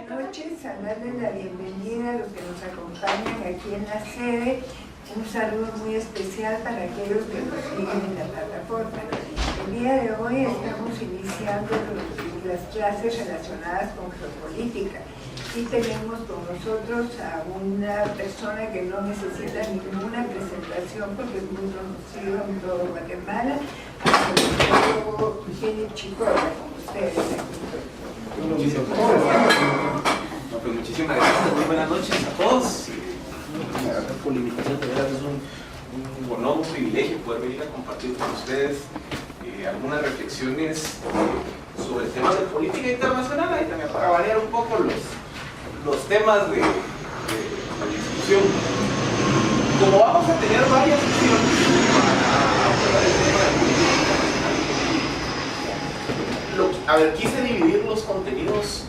noches, a darles la bienvenida a los que nos acompañan aquí en la sede. Un saludo muy especial para aquellos que nos siguen en la plataforma. El día de hoy estamos iniciando las clases relacionadas con geopolítica y tenemos con nosotros a una persona que no necesita ninguna presentación porque es muy conocido en todo Guatemala, al doctor Philip Chicola, con ustedes aquí. Muchísimas gracias, muy buenas noches a todos. Gracias por la invitación, de verdad es un honor, un privilegio poder venir a compartir con ustedes algunas reflexiones sobre temas de política internacional, ahí también para variar un poco los temas de la discusión. Como vamos a tener varias sesiones para hablar del tema de política internacional, quise dividir los contenidos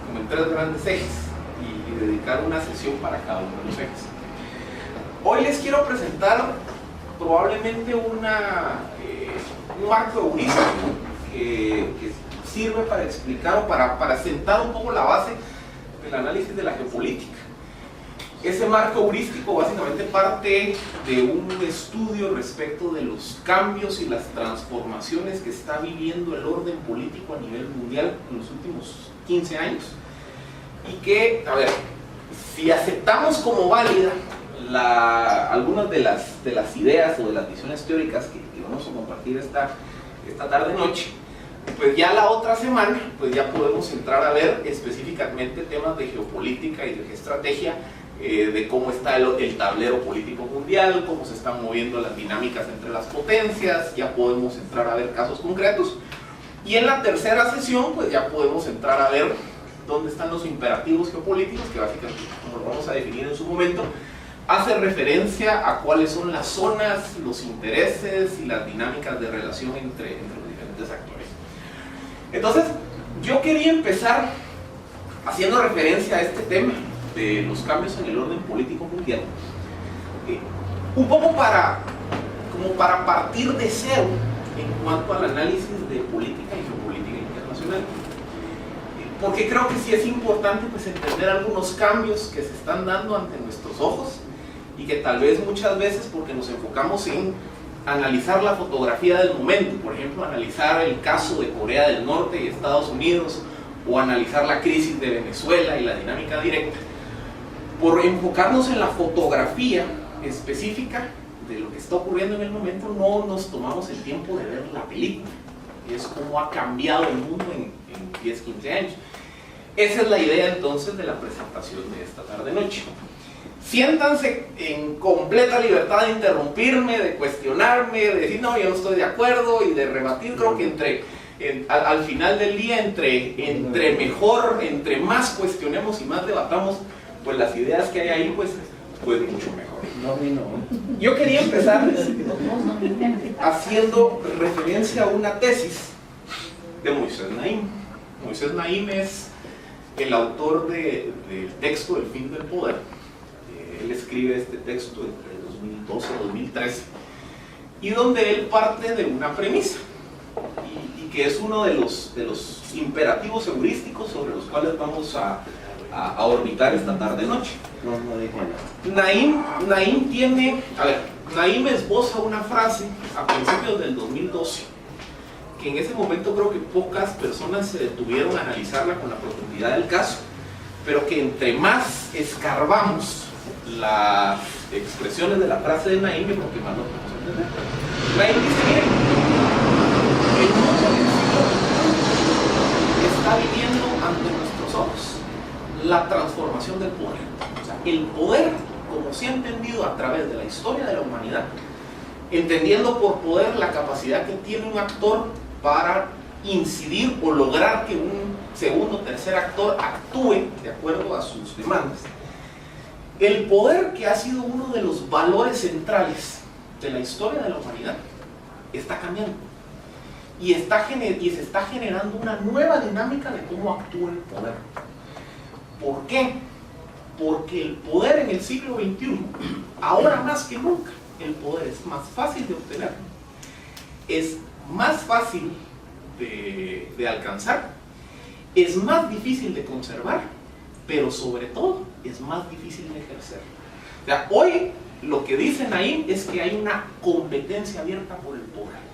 como en tres grandes ejes y dedicar una sesión para cada uno de los ejes. Hoy les quiero presentar probablemente un marco heurístico que sirve para explicar o para sentar un poco la base del análisis de la geopolítica. Ese marco heurístico básicamente parte de un estudio respecto de los cambios y las transformaciones que está viviendo el orden político a nivel mundial en los últimos 15 años y que, si aceptamos como válida algunas de las ideas o de las visiones teóricas que vamos a compartir esta tarde-noche, pues ya la otra semana pues ya podemos entrar a ver específicamente temas de geopolítica y de geoestrategia, de cómo está el tablero político mundial, cómo se están moviendo las dinámicas entre las potencias, ya podemos entrar a ver casos concretos. Y en la tercera sesión pues ya podemos entrar a ver dónde están los imperativos geopolíticos, que básicamente, como lo vamos a definir en su momento, hace referencia a cuáles son las zonas, los intereses y las dinámicas de relación entre los diferentes actores. Entonces, yo quería empezar haciendo referencia a este tema de los cambios en el orden político mundial, un poco para partir de cero en cuanto al análisis de política y geopolítica internacional, porque creo que sí es importante pues entender algunos cambios que se están dando ante nuestros ojos y que tal vez muchas veces, porque nos enfocamos en analizar la fotografía del momento, por ejemplo analizar el caso de Corea del Norte y Estados Unidos, o analizar la crisis de Venezuela y la dinámica directa, por enfocarnos en la fotografía específica de lo que está ocurriendo en el momento, no nos tomamos el tiempo de ver la película. Es cómo ha cambiado el mundo en 10, 15 años. Esa es la idea entonces de la presentación de esta tarde-noche. Siéntanse en completa libertad de interrumpirme, de cuestionarme, de decir no, yo no estoy de acuerdo y de rebatir. Creo que al final del día, entre más cuestionemos y más debatamos, pues las ideas que hay ahí, pues mucho mejor. Yo quería empezar haciendo referencia a una tesis de Moisés Naim. Moisés Naim es el autor del texto El fin del poder. Él escribe este texto entre 2012 y 2013, y donde él parte de una premisa, y que es uno de los imperativos heurísticos sobre los cuales vamos a orbitar esta tarde-noche. Naim esboza una frase a principios del 2012, que en ese momento creo que pocas personas se detuvieron a analizarla con la profundidad del caso, pero que entre más escarbamos las expresiones de la frase de Naim, creo que más lo podemos entender. Naim dice, miren, el mundo está viviendo ante nuestros ojos la transformación del poder. O sea, el poder, como se ha entendido a través de la historia de la humanidad, entendiendo por poder la capacidad que tiene un actor para incidir o lograr que un segundo o tercer actor actúe de acuerdo a sus demandas. El poder, que ha sido uno de los valores centrales de la historia de la humanidad, está cambiando y se está generando una nueva dinámica de cómo actúa el poder. ¿Por qué? Porque el poder en el siglo XXI, ahora más que nunca, el poder es más fácil de obtener, es más fácil de alcanzar, es más difícil de conservar pero sobre todo es más difícil de ejercer. O sea, hoy lo que dicen ahí es que hay una competencia abierta por el poder.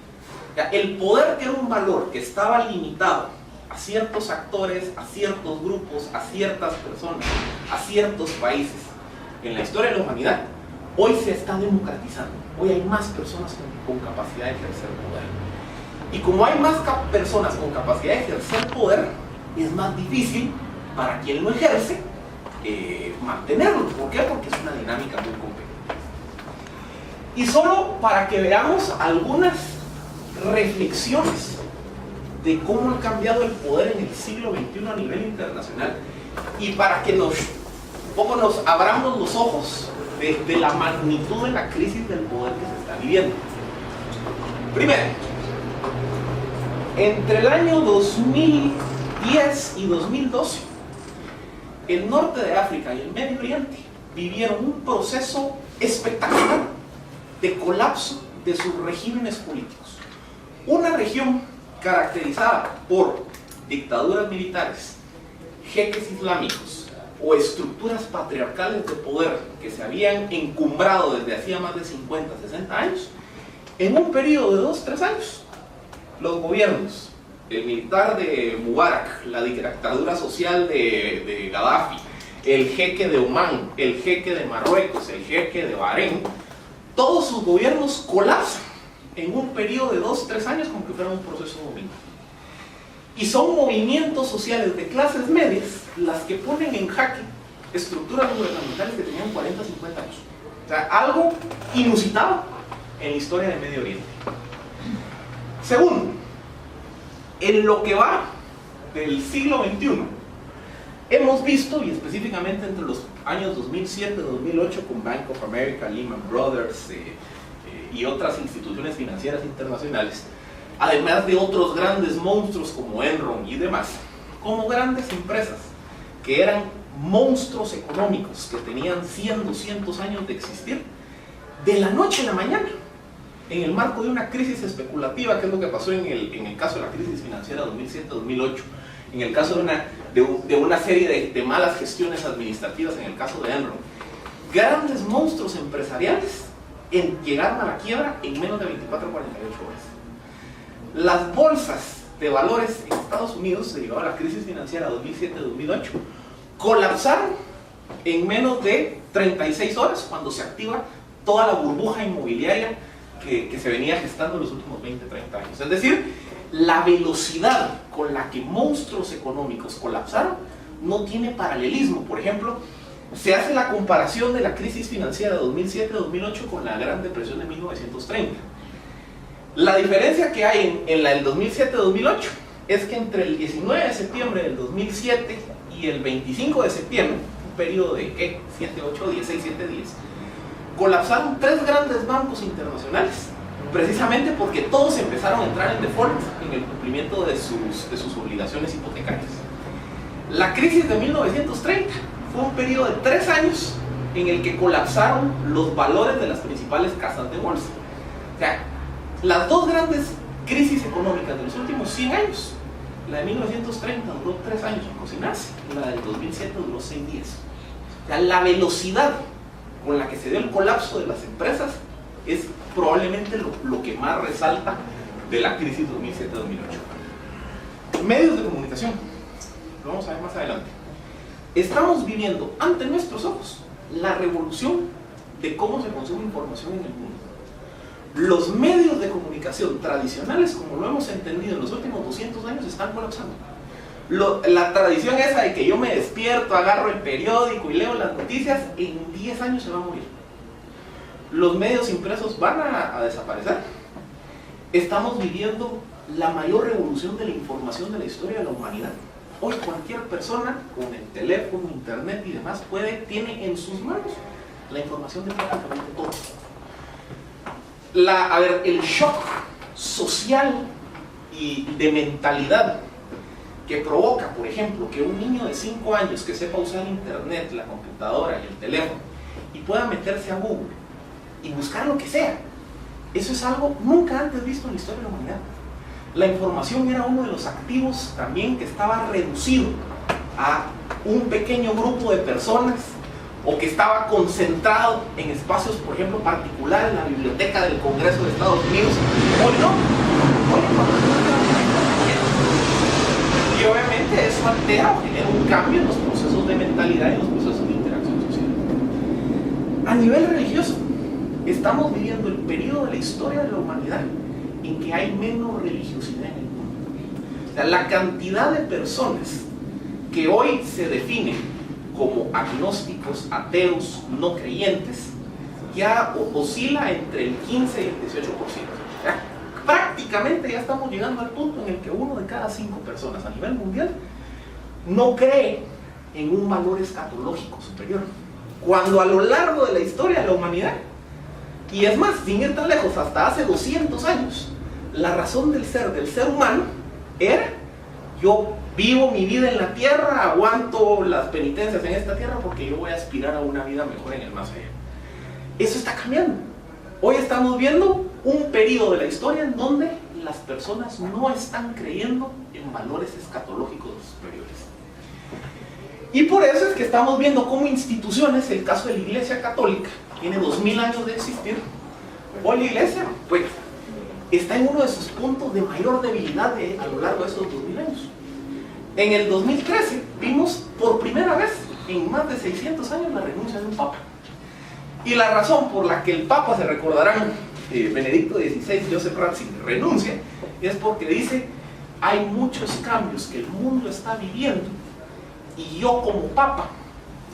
O sea, el poder, que era un valor que estaba limitado a ciertos actores, a ciertos grupos, a ciertas personas, a ciertos países en la historia de la humanidad, hoy se está democratizando. Hoy hay más personas con capacidad de ejercer poder. Y como hay más personas con capacidad de ejercer poder, es más difícil para quien lo ejerce mantenerlo. ¿Por qué? Porque es una dinámica muy competitiva. Y solo para que veamos algunas reflexiones de cómo ha cambiado el poder en el siglo XXI a nivel internacional, y para que un poco nos abramos los ojos de la magnitud de la crisis del poder que se está viviendo. Primero, entre el año 2010 y 2012, el norte de África y el Medio Oriente vivieron un proceso espectacular de colapso de sus regímenes políticos. Una región caracterizada por dictaduras militares, jeques islámicos o estructuras patriarcales de poder que se habían encumbrado desde hacía más de 50, 60 años, en un periodo de 2-3 años, los gobiernos, el militar de Mubarak, la dictadura social de Gaddafi, el jeque de Omán, el jeque de Marruecos, el jeque de Bahrein, todos sus gobiernos colapsan en un periodo de 2-3 años como que fuera un proceso domingo. Y son movimientos sociales de clases medias las que ponen en jaque estructuras gubernamentales que tenían 40, 50 años. O sea, algo inusitado en la historia del Medio Oriente. Segundo, en lo que va del siglo XXI, hemos visto, y específicamente entre los años 2007 y 2008, con Bank of America, Lehman Brothers y otras instituciones financieras internacionales, además de otros grandes monstruos como Enron y demás, como grandes empresas que eran monstruos económicos que tenían 100, 200 años de existir, de la noche a la mañana, en el marco de una crisis especulativa, que es lo que pasó en el caso de la crisis financiera 2007-2008, en el caso de una serie de malas gestiones administrativas, en el caso de Enron, grandes monstruos empresariales llegaron a la quiebra en menos de 24 o 48 horas. Las bolsas de valores en Estados Unidos, derivado de la crisis financiera 2007-2008, colapsaron en menos de 36 horas cuando se activa toda la burbuja inmobiliaria que se venía gestando en los últimos 20, 30 años. Es decir, la velocidad con la que monstruos económicos colapsaron no tiene paralelismo. Por ejemplo, se hace la comparación de la crisis financiera de 2007-2008 con la Gran Depresión de 1930. La diferencia que hay en la del 2007-2008 es que entre el 19 de septiembre del 2007 y el 25 de septiembre, un periodo de ¿qué? 7, 8 días, 6, 7 días, colapsaron 3 grandes bancos internacionales, precisamente porque todos empezaron a entrar en default en el cumplimiento de sus obligaciones hipotecarias. La crisis de 1930 fue un periodo de 3 años en el que colapsaron los valores de las principales casas de bolsa. O sea, las dos grandes crisis económicas de los últimos 100 años, la de 1930 duró 3 años en cocinarse, la del 2007 duró 6 días. O sea, la velocidad con la que se dio el colapso de las empresas es probablemente lo que más resalta de la crisis 2007-2008. Medios de comunicación, lo vamos a ver más adelante. Estamos viviendo ante nuestros ojos la revolución de cómo se consume información en el mundo. Los medios de comunicación tradicionales, como lo hemos entendido en los últimos 200 años, están colapsando. La tradición esa de que yo me despierto, agarro el periódico y leo las noticias, en 10 años se va a morir. Los medios impresos van a desaparecer. Estamos viviendo la mayor revolución de la información de la historia de la humanidad. Hoy cualquier persona con el teléfono, internet y demás tiene en sus manos la información de prácticamente todo. El shock social y de mentalidad que provoca, por ejemplo, que un niño de 5 años que sepa usar internet, la computadora y el teléfono y pueda meterse a Google y buscar lo que sea, eso es algo nunca antes visto en la historia de la humanidad. La información era uno de los activos también que estaba reducido a un pequeño grupo de personas o que estaba concentrado en espacios, por ejemplo, particulares, en la biblioteca del Congreso de Estados Unidos. Hoy no. Y obviamente eso altera o genera un cambio en los procesos de mentalidad y en los procesos de interacción social. A nivel religioso, estamos viviendo el periodo de la historia de la humanidad en que hay menos religiosidad en el mundo. O sea, la cantidad de personas que hoy se definen como agnósticos, ateos, no creyentes, ya oscila entre el 15 y el 18%. ¿Ya? Prácticamente ya estamos llegando al punto en el que 1 de cada 5 personas a nivel mundial no cree en un valor escatológico superior. Cuando a lo largo de la historia de la humanidad, y es más, sin ir tan lejos, hasta hace 200 años, la razón del ser humano era: yo vivo mi vida en la tierra, aguanto las penitencias en esta tierra porque yo voy a aspirar a una vida mejor en el más allá. Eso está cambiando. Hoy estamos viendo un periodo de la historia en donde las personas no están creyendo en valores escatológicos superiores. Y por eso es que estamos viendo cómo instituciones, el caso de la Iglesia Católica, tiene 2000 años de existir. Hoy la Iglesia, pues, está en uno de sus puntos de mayor debilidad a lo largo de esos 2000 años. En el 2013 vimos por primera vez en más de 600 años la renuncia de un papa. Y la razón por la que el papa, se recordarán, Benedicto XVI, Joseph Ratzinger, renuncia, es porque dice: hay muchos cambios que el mundo está viviendo y yo como papa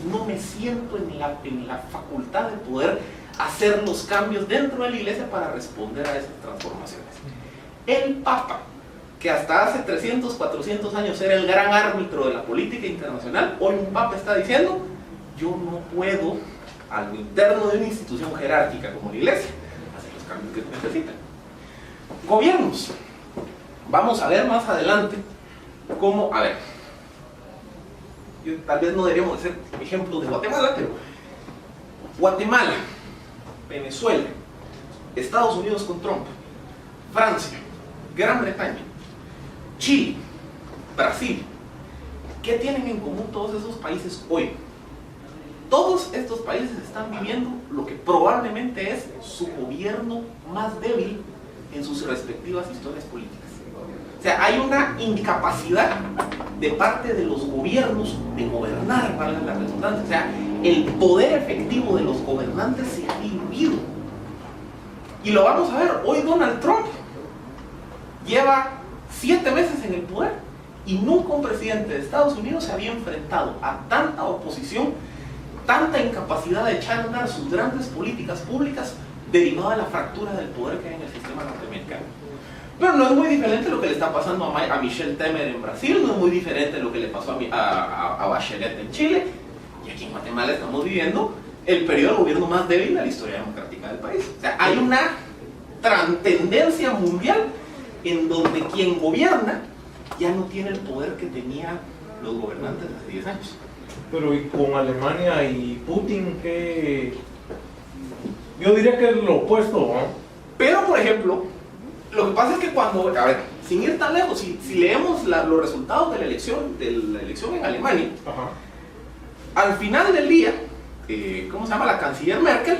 no me siento en la facultad de poder hacer los cambios dentro de la iglesia para responder a esas transformaciones. El papa, que hasta hace 300, 400 años era el gran árbitro de la política internacional, hoy un papa está diciendo: yo no puedo, a lo interno de una institución jerárquica como la iglesia, hacer los cambios que necesitan. Gobiernos. Vamos a ver más adelante cómo, tal vez no deberíamos hacer ejemplos de Guatemala, pero Guatemala, Venezuela, Estados Unidos con Trump, Francia, Gran Bretaña, Chile, Brasil. ¿Qué tienen en común todos esos países hoy? Todos estos países están viviendo lo que probablemente es su gobierno más débil en sus respectivas historias políticas. O sea, hay una incapacidad de parte de los gobiernos de gobernar, valga la redundancia. O sea, el poder efectivo de los gobernantes se ha diluido. Y lo vamos a ver. Hoy Donald Trump lleva 7 meses en el poder y nunca un presidente de Estados Unidos se había enfrentado a tanta oposición, tanta incapacidad de echar a andar sus grandes políticas públicas derivada de la fractura del poder que hay en el sistema norteamericano. Pero no es muy diferente lo que le está pasando a Michel Temer en Brasil, no es muy diferente lo que le pasó a Bachelet en Chile, y aquí en Guatemala estamos viviendo el periodo de gobierno más débil de la historia democrática del país. O sea, hay una tendencia mundial en donde quien gobierna ya no tiene el poder que tenían los gobernantes hace 10 años. Pero ¿y con Alemania y Putin qué? Yo diría que es lo opuesto, ¿no? Pero, por ejemplo, lo que pasa es que cuando, sin ir tan lejos, si leemos los resultados de la elección en Alemania, al final del día, ¿cómo se llama? La canciller Merkel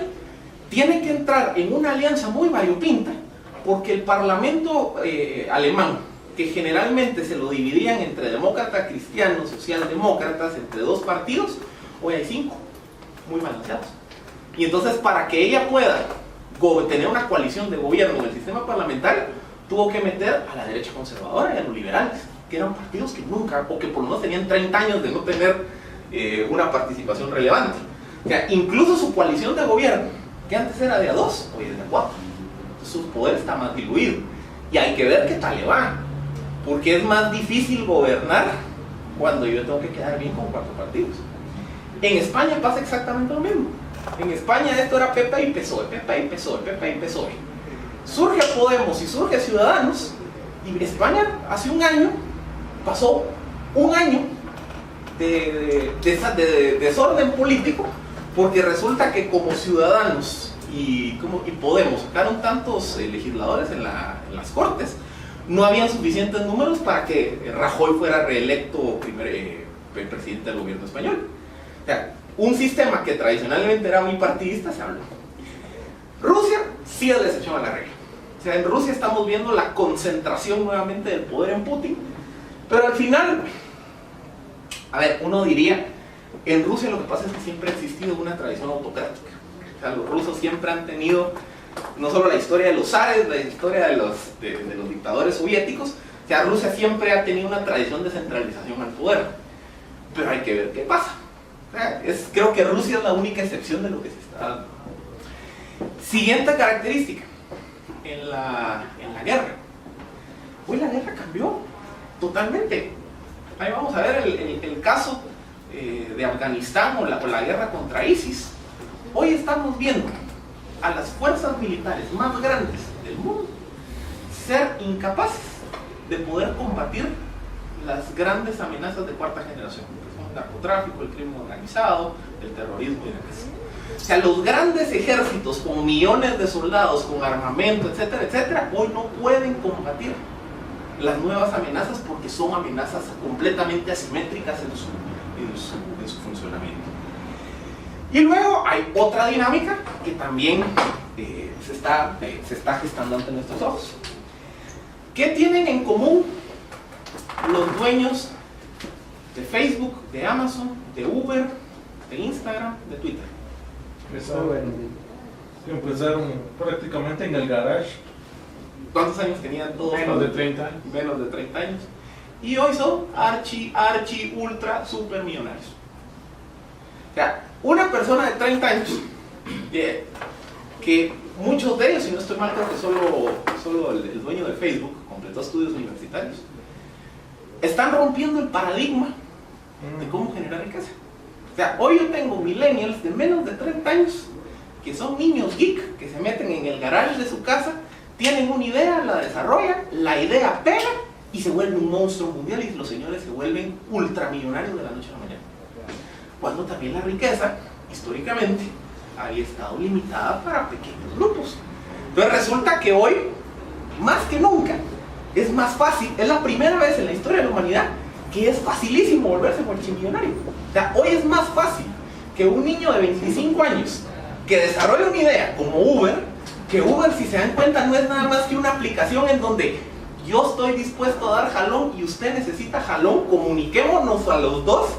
tiene que entrar en una alianza muy variopinta, porque el parlamento alemán, que generalmente se lo dividían entre demócratas, cristianos, socialdemócratas, entre 2 partidos, hoy hay 5, muy balanceados. Y entonces, para que ella pueda tener una coalición de gobierno en el sistema parlamentario, tuvo que meter a la derecha conservadora y a los liberales, que eran partidos que nunca, o que por lo menos tenían 30 años de no tener una participación relevante. O sea, incluso su coalición de gobierno, que antes era de a 2, hoy es de a 4. Entonces, su poder está más diluido. Y hay que ver qué tal le va, porque es más difícil gobernar cuando yo tengo que quedar bien con 4 partidos. En España pasa exactamente lo mismo. En España esto era PP y PSOE, PP y PSOE, PP y PSOE. Surge Podemos y surge Ciudadanos, y España hace un año pasó un año de desorden político, porque resulta que como Ciudadanos y Podemos sacaron tantos legisladores en las Cortes, no habían suficientes números para que Rajoy fuera reelecto el presidente del gobierno español. O sea, un sistema que tradicionalmente era bipartidista se habló. Rusia sí es la excepción a la regla. O sea, en Rusia estamos viendo la concentración nuevamente del poder en Putin, pero al final, a ver, uno diría, en Rusia lo que pasa es que siempre ha existido una tradición autocrática. O sea, los rusos siempre han tenido no solo la historia de los zares, la historia de los dictadores soviéticos. O sea, Rusia siempre ha tenido una tradición de centralización al poder, pero hay que ver qué pasa. O sea, creo que Rusia es la única excepción de lo que se está dando. Siguiente característica, en la guerra. Hoy la guerra cambió totalmente. Ahí vamos a ver el caso de Afganistán o la guerra contra ISIS. Hoy estamos viendo a las fuerzas militares más grandes del mundo ser incapaces de poder combatir las grandes amenazas de cuarta generación, que son el narcotráfico, el crimen organizado, el terrorismo y demás. O sea, los grandes ejércitos con millones de soldados, con armamento, etcétera, etcétera, hoy no pueden combatir las nuevas amenazas porque son amenazas completamente asimétricas en su funcionamiento. Y luego hay otra dinámica que también se está gestando ante nuestros ojos. ¿Qué tienen en común los dueños de Facebook, de Amazon, de Uber, de Instagram, de Twitter? Empezaron prácticamente en el garage. ¿Cuántos años tenían todos? Menos de 30 años. Menos de 30 años. Y hoy son ultra, super millonarios. O sea, una persona de 30 años, que muchos de ellos, si no estoy mal, creo que solo el dueño de Facebook completó estudios universitarios, están rompiendo el paradigma de cómo generar riqueza. O sea, hoy yo tengo millennials de menos de 30 años que son niños geek, que se meten en el garage de su casa, tienen una idea, la desarrollan, la idea pega y se vuelve un monstruo mundial y los señores se vuelven ultramillonarios de la noche a la mañana. Cuando también la riqueza, históricamente, había estado limitada para pequeños grupos. Entonces resulta que hoy, más que nunca, es más fácil, es la primera vez en la historia de la humanidad que es facilísimo volverse multimillonario. O sea, hoy es más fácil que un niño de 25 años que desarrolle una idea como Uber, que Uber, si se dan cuenta, no es nada más que una aplicación en donde yo estoy dispuesto a dar jalón y usted necesita jalón, comuniquémonos a los dos.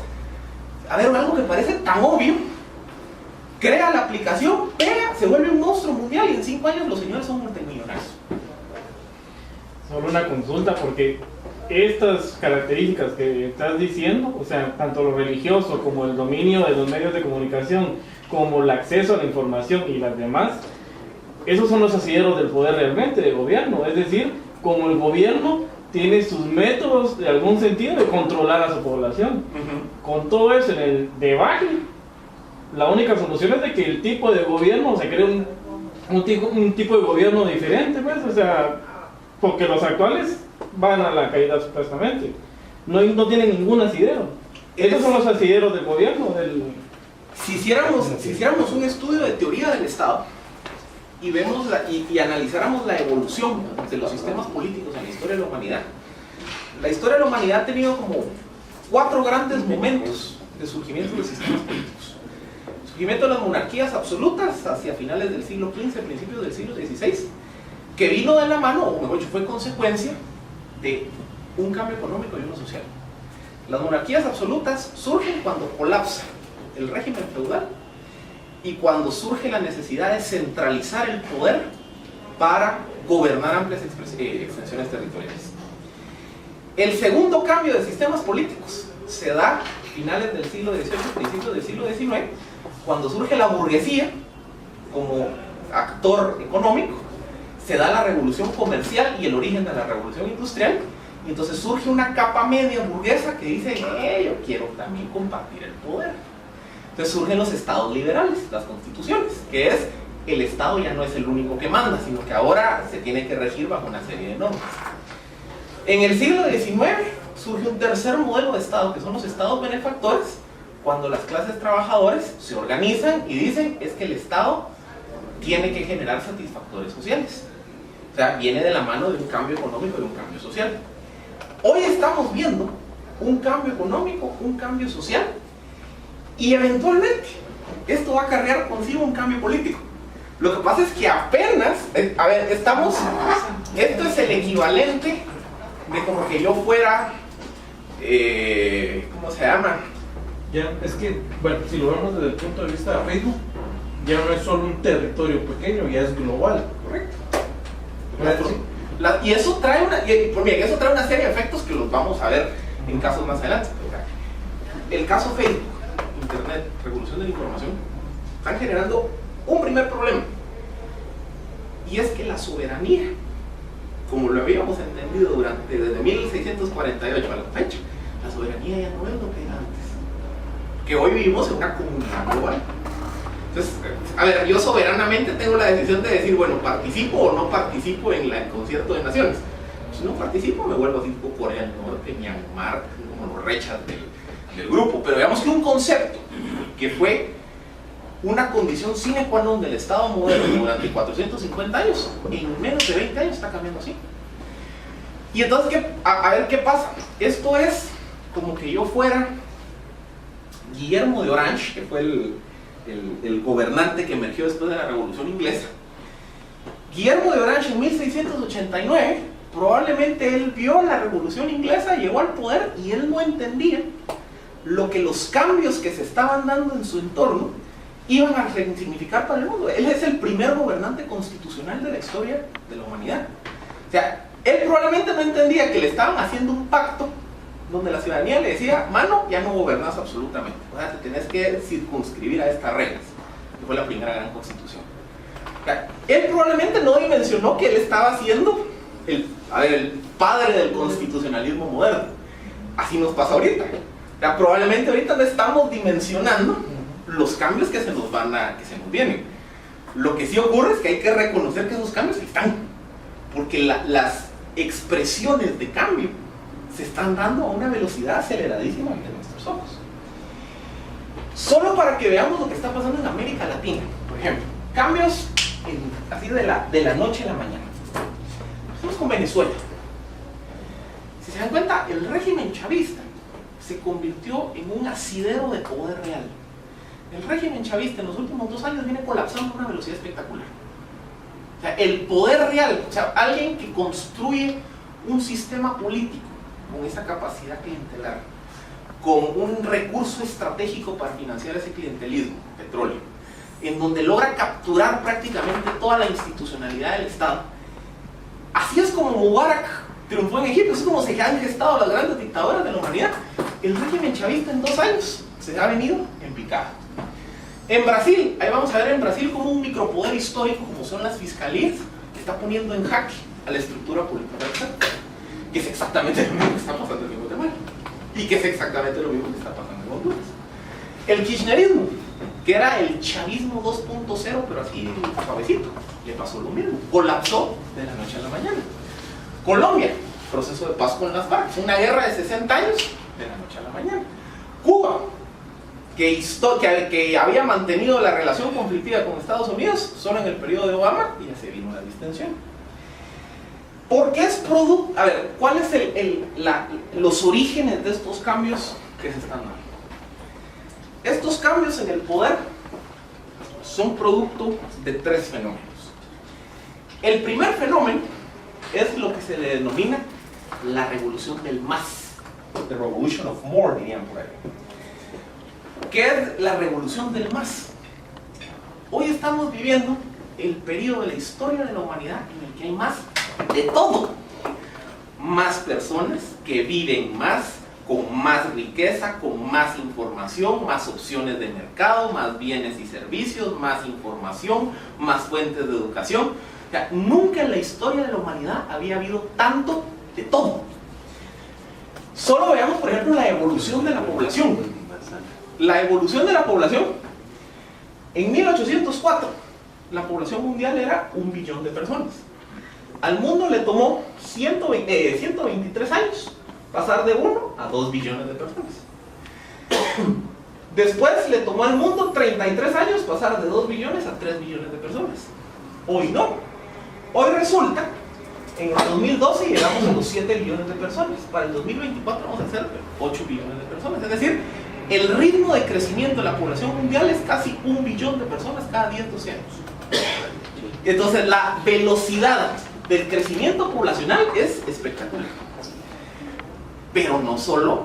A ver, algo que parece tan obvio, crea la aplicación, pega, se vuelve un monstruo mundial y en 5 años los señores son multimillonarios. Solo una consulta, porque estas características que estás diciendo, o sea, tanto lo religioso como el dominio de los medios de comunicación, como el acceso a la información y las demás, esos son los asideros del poder realmente, del gobierno. Es decir, como el gobierno tiene sus métodos de algún sentido de controlar a su población. Con todo eso en el debate, la única solución es de que el tipo de gobierno se cree un tipo de gobierno diferente, pues, o sea, porque los actuales van a la caída supuestamente. No tienen ningún asidero. Estos son los asideros del gobierno. Si hiciéramos un estudio de teoría del Estado y vemos y analizáramos la evolución de los sistemas políticos en la historia de la humanidad ha tenido como 4 grandes momentos de surgimiento de sistemas políticos. El surgimiento de las monarquías absolutas hacia finales del siglo XV, principios del siglo XVI, que vino de la mano, o mejor dicho, fue consecuencia de un cambio económico y uno social. Las monarquías absolutas surgen cuando colapsa el régimen feudal y cuando surge la necesidad de centralizar el poder para gobernar amplias extensiones territoriales. El segundo cambio de sistemas políticos se da a finales del siglo XVIII, principios del siglo XIX, cuando surge la burguesía como actor económico, se da la revolución comercial y el origen de la revolución industrial, y entonces surge una capa media burguesa que dice, yo quiero también compartir el poder. Entonces surgen los estados liberales, las constituciones, que es el Estado ya no es el único que manda, sino que ahora se tiene que regir bajo una serie de normas. En el siglo XIX surge un tercer modelo de Estado, que son los estados benefactores, cuando las clases trabajadoras se organizan y dicen, es que el Estado tiene que generar satisfactores sociales. O sea, viene de la mano de un cambio económico y un cambio social. Hoy estamos viendo un cambio económico, un cambio social, y eventualmente esto va a acarrear consigo un cambio político. Lo que pasa es que apenas, a ver, esto es el equivalente de como que yo fuera, ¿cómo se llama? Ya, es que, bueno, si lo vemos desde el punto de vista de Facebook, ya no es solo un territorio pequeño, ya es global. Correcto. ¿Sí? Y eso trae eso trae una serie de efectos que los vamos a ver en casos más adelante. El caso Facebook, Internet, revolución de la información, están generando un primer problema, y es que la soberanía, como lo habíamos entendido desde 1648 a la fecha, la soberanía ya no es lo que era antes, que hoy vivimos en una comunidad global. Entonces, a ver, yo soberanamente tengo la decisión de decir, bueno, participo o no participo en el concierto de naciones. Si no participo, me vuelvo así tipo Corea del Norte, Myanmar, como los rechas del grupo. Pero veamos que un concepto que fue una condición sine qua non del Estado moderno durante 450 años, en menos de 20 años está cambiando así. Y entonces, a ver qué pasa. Esto es como que yo fuera Guillermo de Orange, que fue el gobernante que emergió después de la Revolución Inglesa. Guillermo de Orange en 1689, probablemente él vio la Revolución Inglesa, llegó al poder y él no entendía lo que los cambios que se estaban dando en su entorno iban a significar para el mundo. Él es el primer gobernante constitucional de la historia de la humanidad. O sea, él probablemente no entendía que le estaban haciendo un pacto donde la ciudadanía le decía, mano, ya no gobernás absolutamente, o sea, te tenés que circunscribir a estas reglas, que fue la primera gran constitución. O sea, él probablemente no dimensionó que él estaba siendo el padre del constitucionalismo moderno. Así nos pasa ahorita. O sea, probablemente ahorita no estamos dimensionando los cambios que se nos vienen. Lo que sí ocurre es que hay que reconocer que esos cambios están, porque las expresiones de cambio se están dando a una velocidad aceleradísima ante nuestros ojos. Solo para que veamos lo que está pasando en América Latina, por ejemplo, cambios así de la noche a la mañana. Empezamos con Venezuela. Si se dan cuenta, el régimen chavista se convirtió en un asidero de poder real. El régimen chavista en los últimos 2 años viene colapsando a una velocidad espectacular. O sea, el poder real, o sea, alguien que construye un sistema político con esa capacidad clientelar, con un recurso estratégico para financiar ese clientelismo, petróleo, en donde logra capturar prácticamente toda la institucionalidad del Estado. Así es como Mubarak triunfó en Egipto, así es como se han gestado las grandes dictaduras de la humanidad. El régimen chavista en 2 años se ha venido en picada. En Brasil, ahí vamos a ver en Brasil como un micropoder histórico, como son las fiscalías, que está poniendo en jaque a la estructura política del Estado, que es exactamente lo mismo que está pasando en Guatemala, y que es exactamente lo mismo que está pasando en Honduras. El kirchnerismo, que era el chavismo 2.0, pero así suavecito, le pasó lo mismo, colapsó de la noche a la mañana. Colombia, proceso de paz con las FARC, una guerra de 60 años, de la noche a la mañana. Cuba, que había mantenido la relación conflictiva con Estados Unidos solo en el periodo de Obama, y ya se vino la distensión. ¿Por qué es producto? A ver, ¿cuáles los orígenes de estos cambios que se están dando? Estos cambios en el poder son producto de 3 fenómenos. El primer fenómeno es lo que se le denomina la revolución del más, the revolution of more, dirían por ahí. ¿Qué es la revolución del más? Hoy estamos viviendo el periodo de la historia de la humanidad en el que hay más de todo. Más personas que viven más, con más riqueza, con más información, más opciones de mercado, más bienes y servicios, más información, más fuentes de educación. O sea, nunca en la historia de la humanidad había habido tanto de todo. Solo veamos, por ejemplo, la evolución de la población. La evolución de la población. En 1804, la población mundial era 1 billón de personas. Al mundo le tomó 123 años pasar de 1 a 2 billones de personas. Después le tomó al mundo 33 años pasar de 2 billones a 3 billones de personas. Hoy no. Hoy resulta En el 2012 llegamos a los 7 billones de personas. Para el 2024 vamos a ser 8 billones de personas. Es decir, el ritmo de crecimiento de la población mundial es casi 1 billón de personas cada 10, 12 años. Entonces, la velocidad del crecimiento poblacional es espectacular. Pero no solo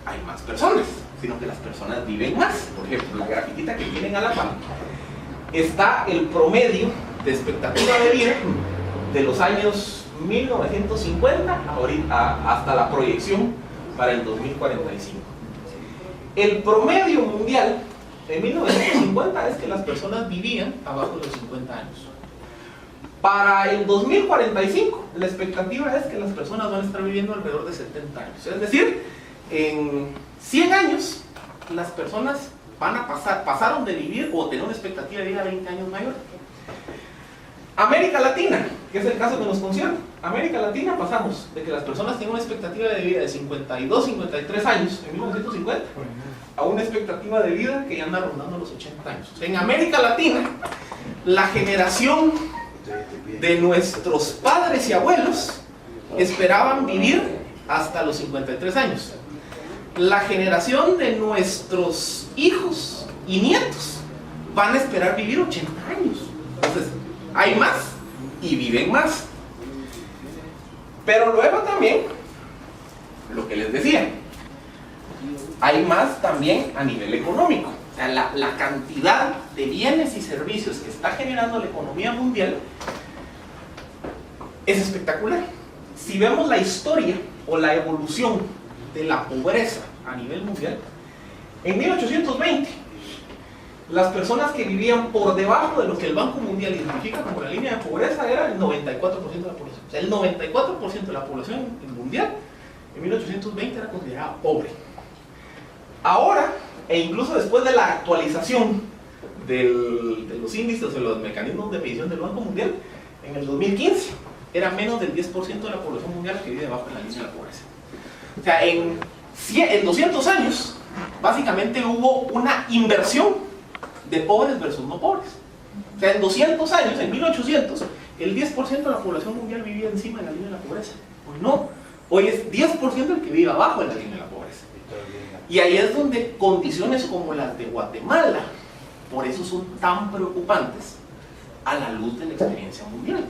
hay más personas, sino que las personas viven más. Por ejemplo, la grafiquita que tienen a la par está el promedio de expectativa de vida de los años 1950 hasta la proyección para el 2045. El promedio mundial en 1950 es que las personas vivían abajo de los 50 años. Para el 2045, la expectativa es que las personas van a estar viviendo alrededor de 70 años. Es decir, en 100 años, las personas pasaron de vivir o tener una expectativa de vida 20 años mayor. América Latina, que es el caso que nos concierne. América Latina pasamos de que las personas tienen una expectativa de vida de 52, 53 años en 1950 a una expectativa de vida que ya anda rondando los 80 años. En América Latina, la generación de nuestros padres y abuelos esperaban vivir hasta los 53 años. La generación de nuestros hijos y nietos van a esperar vivir 80 años. Entonces, hay más y viven más. Pero luego también, lo que les decía, hay más también a nivel económico. O sea, la cantidad de bienes y servicios que está generando la economía mundial es espectacular. Si vemos la historia o la evolución de la pobreza a nivel mundial, en 1820, las personas que vivían por debajo de lo que el Banco Mundial identifica como la línea de pobreza era el 94% de la población. O sea, el 94% de la población mundial en 1820 era considerada pobre. Ahora, e incluso después de la actualización de los índices o los mecanismos de medición del Banco Mundial, en el 2015 era menos del 10% de la población mundial que vive debajo de la línea de la pobreza. O sea, en 200 años, básicamente hubo una inversión de pobres versus no pobres. O sea, en 200 años, en 1800, el 10% de la población mundial vivía encima de la línea de la pobreza. Hoy no. Hoy es 10% el que vive abajo de la línea de la pobreza. Y ahí es donde condiciones como las de Guatemala, por eso son tan preocupantes a la luz de la experiencia mundial.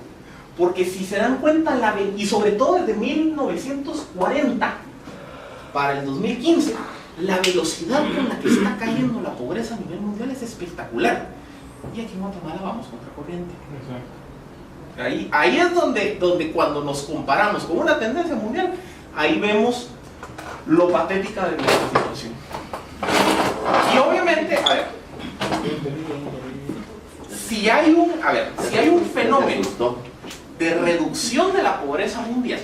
Porque si se dan cuenta, y sobre todo desde 1940 para el 2015, la velocidad con la que está cayendo la pobreza a nivel mundial es espectacular. Y aquí en Guatemala vamos contra corriente. Ahí es donde cuando nos comparamos con una tendencia mundial, ahí vemos lo patética de nuestra situación. Y obviamente, a ver, si hay un fenómeno de reducción de la pobreza mundial,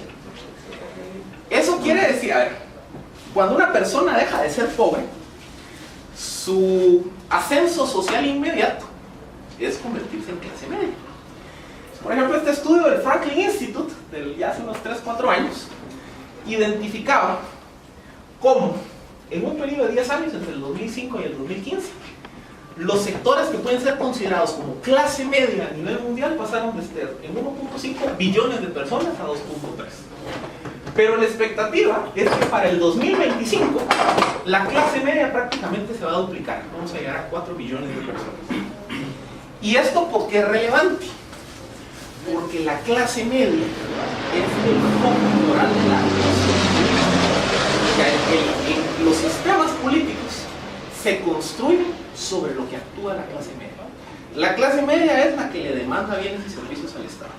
eso quiere decir, a ver, cuando una persona deja de ser pobre, su ascenso social inmediato es convertirse en clase media. Por ejemplo, este estudio del Franklin Institute, ya hace unos 3-4 años, identificaba cómo en un periodo de 10 años, entre el 2005 y el 2015, los sectores que pueden ser considerados como clase media a nivel mundial pasaron de estar en 1.5 billones de personas a 2.3. Pero la expectativa es que para el 2025 la clase media prácticamente se va a duplicar. Vamos a llegar a 4 billones de personas. ¿Y esto por qué es relevante? Porque la clase media es el foco moral de la nación. Los sistemas políticos se construyen sobre lo que actúa la clase media. La clase media es la que le demanda bienes y servicios al Estado.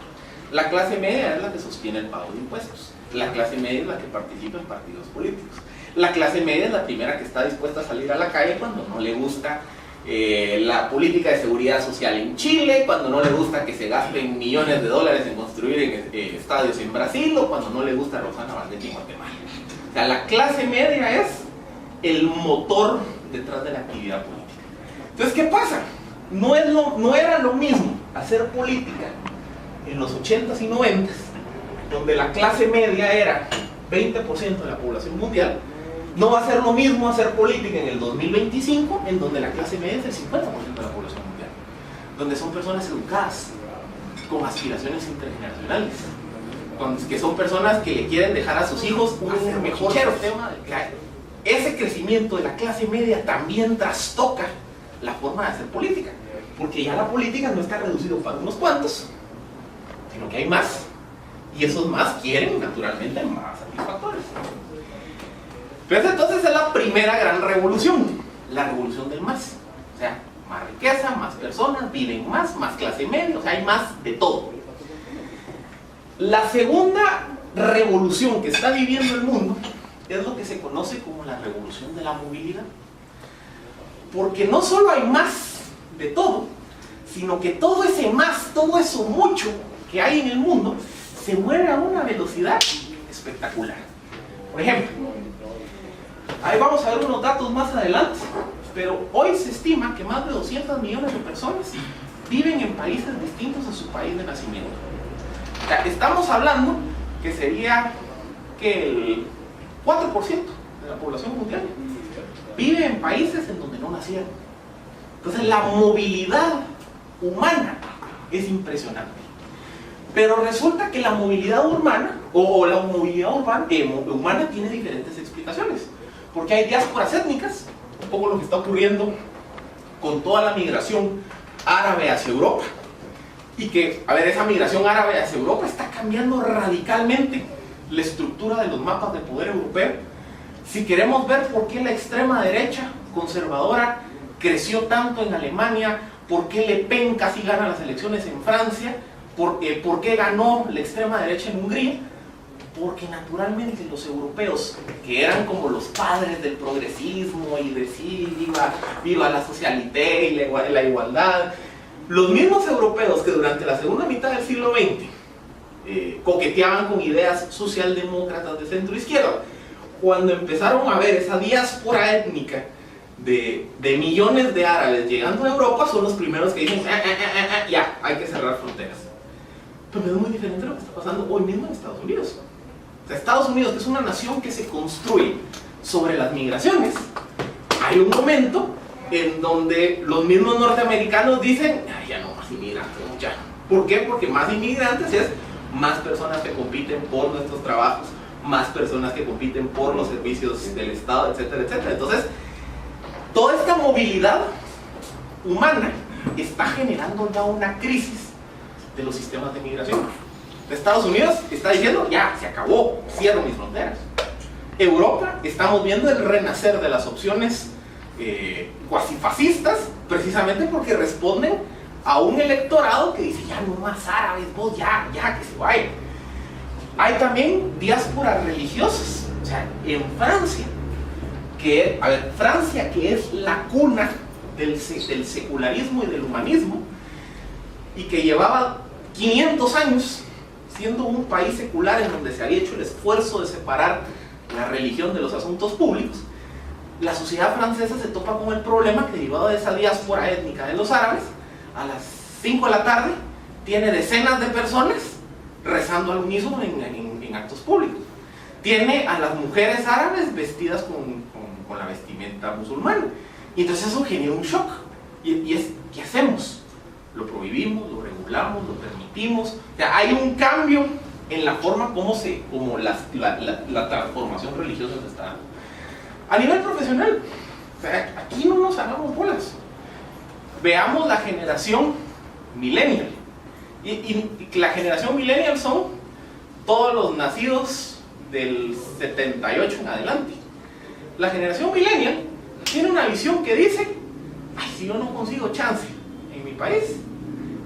La clase media es la que sostiene el pago de impuestos. La clase media es la que participa en partidos políticos. La clase media es la primera que está dispuesta a salir a la calle cuando no le gusta la política de seguridad social en Chile, cuando no le gusta que se gasten millones de dólares en construir estadios en Brasil, o cuando no le gusta Rosana Valdetti en Guatemala. O sea, la clase media es el motor detrás de la actividad política. Entonces, ¿qué pasa? No era lo mismo hacer política en los 80s y 90s, donde la clase media era 20% de la población mundial. No va a ser lo mismo hacer política en el 2025, en donde la clase media es el 50% de la población mundial, donde son personas educadas, con aspiraciones intergeneracionales, que son personas que le quieren dejar a sus hijos un mejor sistema. Ese crecimiento de la clase media también trastoca la forma de hacer política, porque ya la política no está reducida para unos cuantos, sino que hay más, y esos más quieren naturalmente más satisfactores. Pero entonces es la primera gran revolución, la revolución del más. O sea, más riqueza, más personas, viven más clase media, o sea, hay más de todo. La segunda revolución que está viviendo el mundo es lo que se conoce como la revolución de la movilidad. Porque no solo hay más de todo, sino que todo ese más, todo eso mucho que hay en el mundo, se mueve a una velocidad espectacular. Por ejemplo, ahí vamos a ver unos datos más adelante, pero hoy se estima que más de 200 millones de personas viven en países distintos a su país de nacimiento. O sea, estamos hablando que sería que el 4% de la población mundial vive en países en donde no nacieron. Entonces la movilidad humana es impresionante. Pero resulta que la movilidad humana, o la movilidad humana tiene diferentes explicaciones. Porque hay diásporas étnicas, un poco lo que está ocurriendo con toda la migración árabe hacia Europa. Y que, a ver, esa migración árabe hacia Europa está cambiando radicalmente la estructura de los mapas de poder europeo. Si queremos ver por qué la extrema derecha conservadora creció tanto en Alemania, por qué Le Pen casi gana las elecciones en Francia, por qué ganó la extrema derecha en Hungría, porque naturalmente los europeos, que eran como los padres del progresismo y de sí, viva la socialité y la igualdad, los mismos europeos que durante la segunda mitad del siglo XX coqueteaban con ideas socialdemócratas de centro izquierda, cuando empezaron a ver esa diáspora étnica de millones de árabes llegando a Europa, son los primeros que dicen ya, hay que cerrar fronteras. Pero es muy diferente de lo que está pasando hoy mismo en Estados Unidos. O sea, Estados Unidos, que es una nación que se construye sobre las migraciones, hay un momento en donde los mismos norteamericanos dicen ya no, más inmigrantes, ya. ¿Por qué? Porque más inmigrantes es más personas que compiten por nuestros trabajos, más personas que compiten por los servicios del Estado, etcétera, etcétera. Entonces, toda esta movilidad humana está generando ya una crisis de los sistemas de migración. Estados Unidos está diciendo, ya, se acabó, cierro mis fronteras. Europa, estamos viendo el renacer de las opciones cuasi fascistas, precisamente porque responden a un electorado que dice, ya no más árabes, vos ya, que se vayan. Hay también diásporas religiosas, o sea, en Francia, Francia, que es la cuna del secularismo y del humanismo, y que llevaba 500 años siendo un país secular en donde se había hecho el esfuerzo de separar la religión de los asuntos públicos, la sociedad francesa se topa con el problema que, derivado de esa diáspora étnica de los árabes, a las 5 de la tarde tiene decenas de personas rezando al unísono en actos públicos. Tiene a las mujeres árabes vestidas con la vestimenta musulmana. Y entonces eso genera un shock. Y es, ¿qué hacemos? Lo prohibimos, lo regulamos, lo permitimos. O sea, hay un cambio en la forma como la transformación religiosa se está dando. A nivel profesional, o sea, aquí no nos hagamos bolas. Veamos la generación millennial. Y la generación millennial son todos los nacidos del 78 en adelante. La generación millennial tiene una visión que dice, ay, si yo no consigo chance en mi país,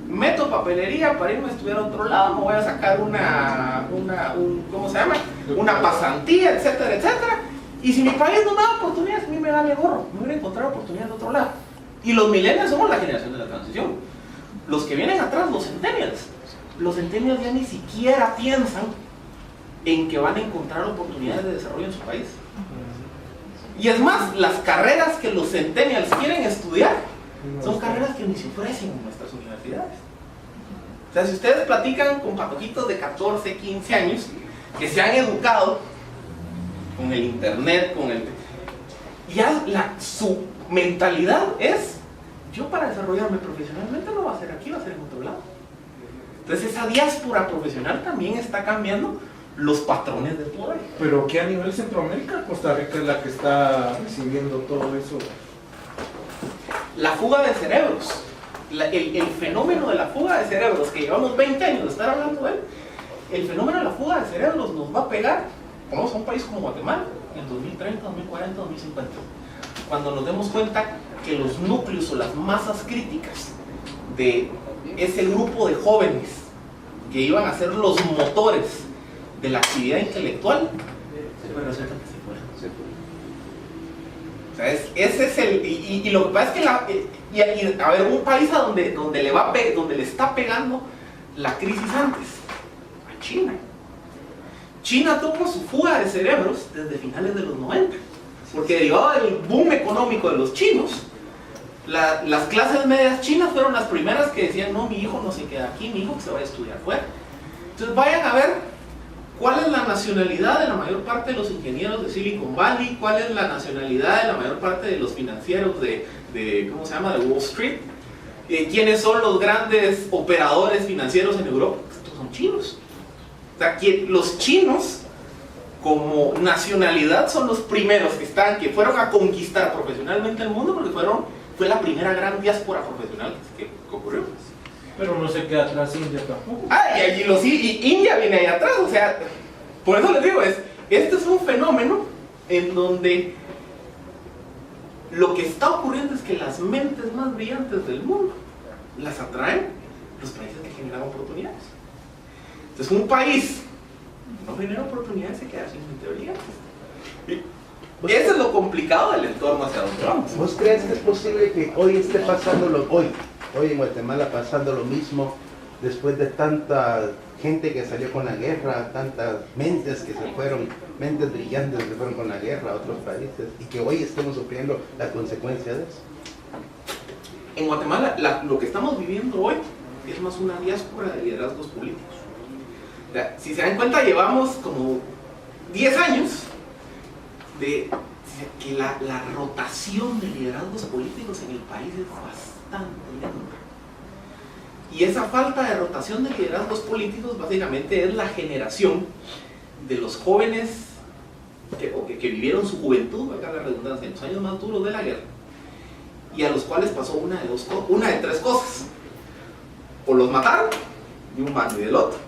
meto papelería para irme a estudiar a otro lado, me voy a sacar ¿cómo se llama? Una pasantía, etcétera, etcétera. Y si mi país no me da oportunidades, a mí me da de gorro, me voy a encontrar oportunidades de otro lado. Y los millennials somos la generación de la transición. Los que vienen atrás, los centennials ya ni siquiera piensan en que van a encontrar oportunidades de desarrollo en su país. Y es más, las carreras que los centennials quieren estudiar son carreras que ni se ofrecen en nuestras universidades. O sea, si ustedes platican con patojitos de 14, 15 años que se han educado con el internet, su mentalidad es, yo para desarrollarme profesionalmente no va a ser aquí, va a ser en otro lado. Entonces esa diáspora profesional también está cambiando los patrones de poder. Pero que a nivel Centroamérica, Costa Rica es la que está recibiendo todo eso. La fuga de cerebros, el fenómeno de la fuga de cerebros, que llevamos 20 años de estar hablando de él, el fenómeno de la fuga de cerebros nos va a pegar, vamos a un país como Guatemala, en 2030, 2040, 2050, cuando nos demos cuenta que los núcleos o las masas críticas de ese grupo de jóvenes que iban a ser los motores de la actividad intelectual, pues resulta que se fueron. O sea, ese es el... Y lo que pasa es que a ver, un país donde le está pegando la crisis antes, a China. China tuvo su fuga de cerebros desde finales de los 90, porque derivado del boom económico de los chinos, las clases medias chinas fueron las primeras que decían, no, mi hijo no se queda aquí, mi hijo que se vaya a estudiar fuera. Entonces vayan a ver cuál es la nacionalidad de la mayor parte de los ingenieros de Silicon Valley, cuál es la nacionalidad de la mayor parte de los financieros ¿cómo se llama?, de Wall Street, quiénes son los grandes operadores financieros en Europa. Estos son chinos. O sea, los chinos como nacionalidad son los primeros que fueron a conquistar profesionalmente el mundo, porque fue la primera gran diáspora profesional que ocurrió. Pero no se queda atrás India tampoco. Y India viene ahí atrás, o sea, por eso les digo, este es un fenómeno en donde lo que está ocurriendo es que las mentes más brillantes del mundo las atraen los países que generan oportunidades. Entonces un país no genera oportunidades, se queda sin teoría. Eso es lo complicado del entorno hacia donde vamos. ¿Vos crees que es posible que hoy esté pasando hoy en Guatemala pasando lo mismo, después de tanta gente que salió con la guerra, tantas mentes que se fueron, mentes brillantes que se fueron con la guerra a otros países, y que hoy estemos sufriendo la consecuencia de eso? En Guatemala, lo que estamos viviendo hoy es más una diáspora de liderazgos políticos. O sea, si se dan cuenta, llevamos como 10 años de que la rotación de liderazgos políticos en el país es bastante lenta. Y esa falta de rotación de liderazgos políticos básicamente es la generación de los jóvenes que vivieron su juventud, valga la redundancia, en los años más duros de la guerra, y a los cuales pasó una de tres cosas: o los mataron de un bando y del otro,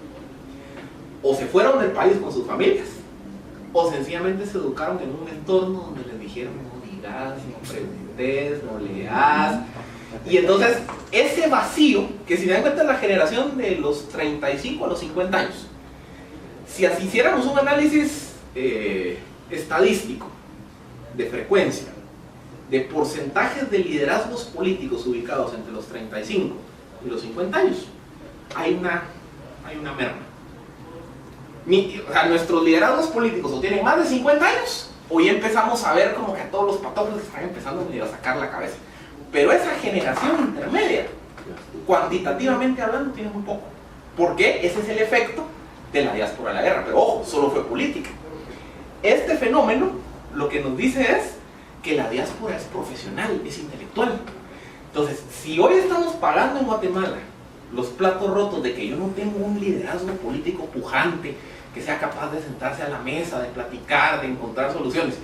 o se fueron del país con sus familias, o sencillamente se educaron en un entorno donde les dijeron no digas, no preguntes, no leas. Y entonces ese vacío, que si se dan cuenta es la generación de los 35 a los 50 años, si así hiciéramos un análisis estadístico de frecuencia, de porcentajes de liderazgos políticos ubicados entre los 35 y los 50 años, hay una merma. O sea, nuestros liderazgos políticos o tienen más de 50 años, o ya empezamos a ver como que a todos los patojos están empezando a sacar la cabeza. Pero esa generación intermedia, cuantitativamente hablando, tiene muy poco. ¿Por qué? Ese es el efecto de la diáspora de la guerra. Pero ojo, solo fue política. Este fenómeno lo que nos dice es que la diáspora es profesional, es intelectual. Entonces, si hoy estamos pagando en Guatemala los platos rotos de que yo no tengo un liderazgo político pujante, que sea capaz de sentarse a la mesa, de platicar, de encontrar soluciones,